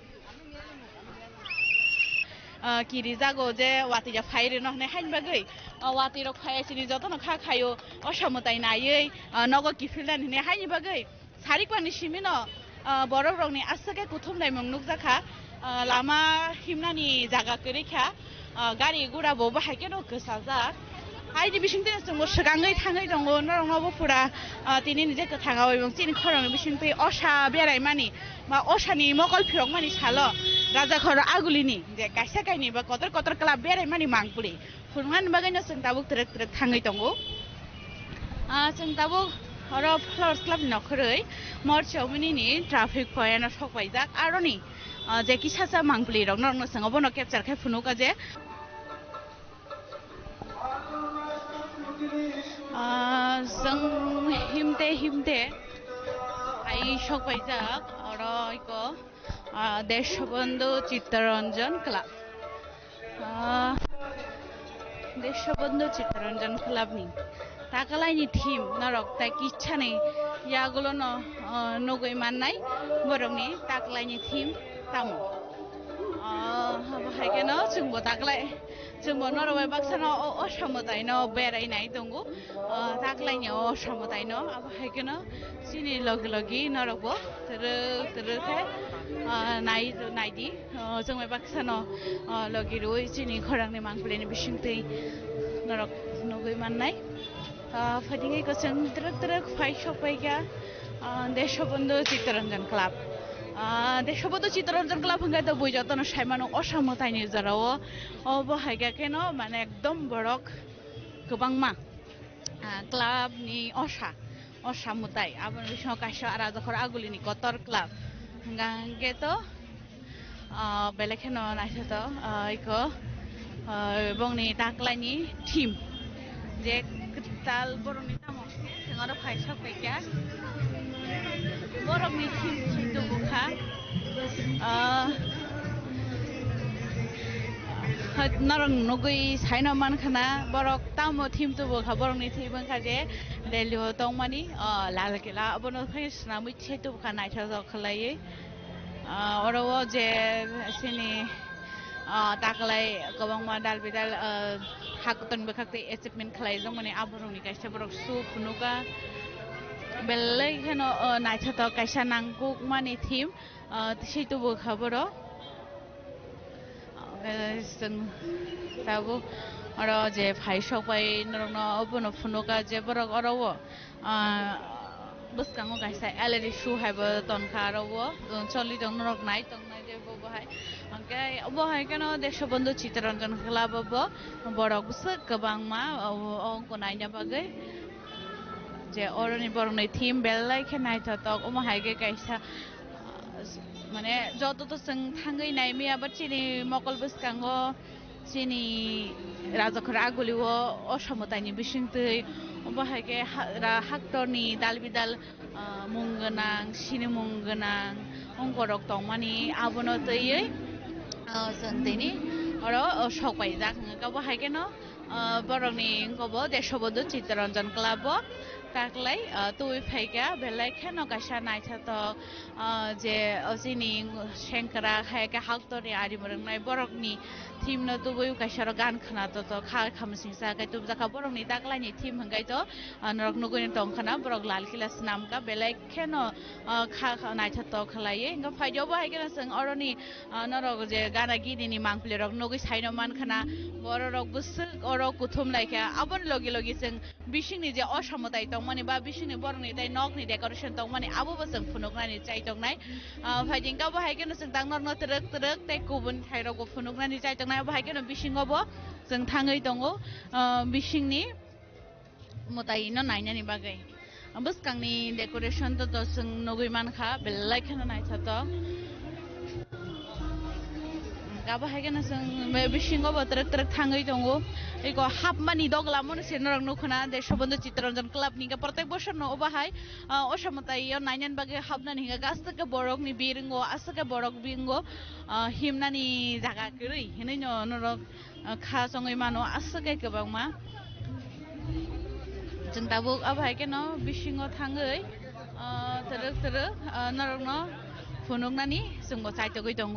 kiri jago je wati ja phaire no ne hain bagai wati rok phai sini joto no kha khayo osamutai naiei nogo kifildan ne haini bagai sarik pani simi no borok rok ni asake kuthum nai mung nuk jakha lama himnani jaga kerekha gari gura bo bahai ke no ksajak haidi bising tin sung sagangai thangai dongo norong no pura tini nije ka thanga oi bang chini khorang bising pe osha berai mani ma osani mokol phirok mani salo raja khor agulini je kaisa kaini ba kotor club berai mani mangpuri phurman bagai no sung tabuk trek thangai dongo sung tabuk oro flowers club nokhorei mor chaumini ni traffic point na sokwaijak aroni je kisasa mangpuli rok norong sung obono capture khai phunuka je जों हिमते आई सकबायजाक oro iko Deshbandhu Chittaranjan club Deshbandhu Chittaranjan club ni takalai team norok ta kichane yagulo no nogoi mannai borok ni takalai ni team tamo haikeno jungbo taklai jungbo norway baksano osamutai no berai nai dongo taklai ni osamutai no abo haikeno chini logi norokbo tere khe nai di jungbo baksano logi roi chini khorang ni mangpuli ni bisingtei norok nogoi mannai ফাইডিং এই question ত্রক ফাই সবাইকা Deshbandhu Chittaranjan club Deshbandhu Chittaranjan club হঙ্গাই তো বই যতন সাইমানো অসামতাইনি যারাও অবহাইগা কেন মানে একদম বড়ক গোবাংমা ক্লাব নি অসামতাই আবার বিষ্ণু কাইসা আর রাজাখর আগুলিনি কতর ক্লাব হঙ্গে তো বেলেখেন নাইছে তো ইকো বংনি তাকলাইনি টিম যে tal borongni tamo sengaro phaisa paikya borongni thim bukha narong nogoi saina mankhana borok tamo thim tu bukha borongni thim bangkha je delio tongmani lalkela abono phai snamui thai tu bukha naitha jokhlai oro je sini taklai gobangma dalbidal hakuton bekakte achievement khlai jong mane aboroni kaisa borok su phunuka belai kheno naitha to kaisa nangkuk mani thim seitu bo khaboro sung tabu oro je phai sokai norno obono phunuka je borok oro buskango kaisa already shoe haibo tonka ro choli dong norok nai je bo bahai angkai bahai keno Deshbandhu Chittaranjan club borok busuk kobangma ongko naina bagai je oroni boroni team belai khe naitha tok omo haige kaisa mane joto to sung thangai naimi abar chini mokol buskango chini rajakhor aguliwo osamutai ni bisingtei bahage haktorni dalbidal munggonang sini munggonang ongkorok tongmani abono teiei जोंनि oro sokpai jak gabo haikeno borokni gobo Deshbandhu Chittaranjan club taklai tui phaika belai kheno kaisa naitha to je ojini shenkara haika haktori ari morangnai borokni team no tubui kaisa ro gan khana to khamsingsa kai tubjaka borokni taklai ni team hangkai to norok nugoi tongkhana borok lal kila snamka belai kheno kha naitha to khlai enga phaidio ba haikena sing oroni norok je gana gini ni mangpli rok nugoi saino mankhana borok busuk oro kuthum laika abon logi sing bisingni je osamutai tongmani ba bisingni borokni tai nokni decoration tongmani abo bo sing phunuknani chai tongnai phaiding ka bo haikeno sing tang norno trek tai kubun thairok go phunuknani chai tongnai bo haikeno bisingo bo sing thangai tongo bisingni mutai no nainani bagai buskangni decoration to sing nogoi mankha belai khana naitha to गाबाहायगोन जों बिसिङाव track track थाङै दङ एखौ हाबमानि दगलामोन सेनरं नखना दे सबन्द चित्ररंजन क्लाबनि प्रत्येक बोसोर न अबाहाय असमताइयाव नायनान बागे हाबनानि गासैके बरकनि बिरंगो आसके बरक बिरंगो हिमनानि जागा गरै हिनै नरक खा सङै मानो आसके गोबांमा जों दाबो अबाहायगोन बिसिङाव थाङै ट्रेक ट्रेक नरक न फुनुंनानि जोंबो साइटगै दङ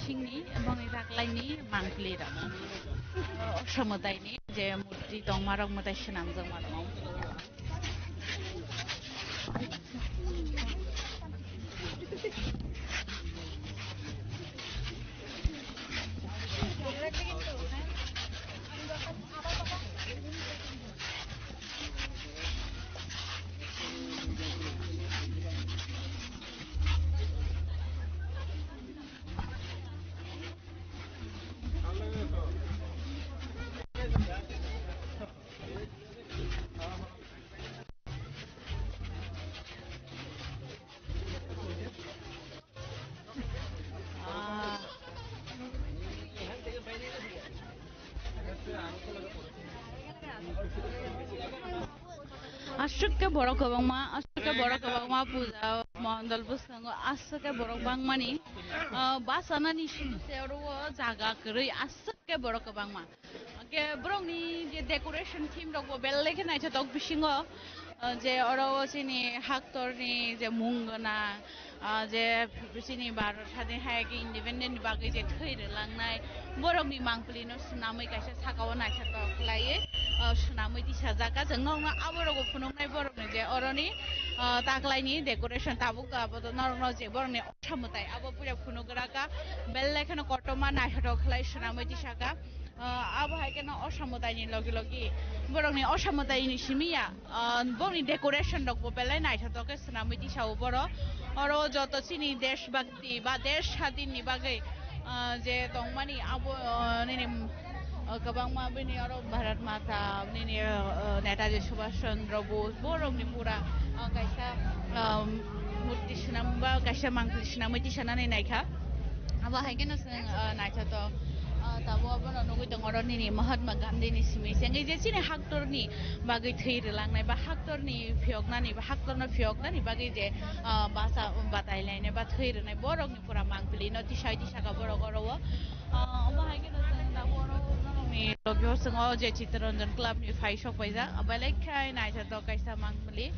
सिंनि बङै दाग्लायनि मांफ्लिरा समदायनि जे मुर्ति दं मारक मदाय सोनामजों मारक Asuknya borok kebangma puja mandal busango asuknya borok bangmani basana ni sunu seru jaga kiri asuknya borok kebangma. Oke borok ni je decoration theme rok belle ke naik cetok bisingo je orang sini haktor ni je munggana je sini baru tadi hai ke independent bagi je thir langnai borok ni mangpli no senamai kaisa sakawan naik cetok lagi senamai di sajaka jengno aborok punungnai borok ni je oroni taklai decoration tabuk abo to norno je borok ni osamutai abo pura punugraka belle ke no kotoma naik cetok lagi senamai di saka abo hai ke no osamutai ni logi logi borok ni osamutai ni simia borok ni decoration rok belle naik cetok ke senamai di sawo borok oro joto sini desh bhakti ba desh স্বাধীন ni bagai je tongmani abo nini kabangma bini oro Bharat Mata nini Netaji Subhash Chandra Bose borok ni pura kaisa murti senam ba kaisa mangpli senamai di sana ni naikha abo hai ke no naikha to tabo abo no nugui dong oro nini Mahatma Gandhi ni simi sengi je sini haktor ni bagai thir langnai ba haktor ni phioknani ba haktor no phioknani bagai je basa batailaine ba thir nai borok ni pura mangpli no tisai tisaka borok oro abo hai ke no tabo oro ni logyo songo je Chittaranjan Club ni phai sok paisa abalai khai naitha to kaisa mangpli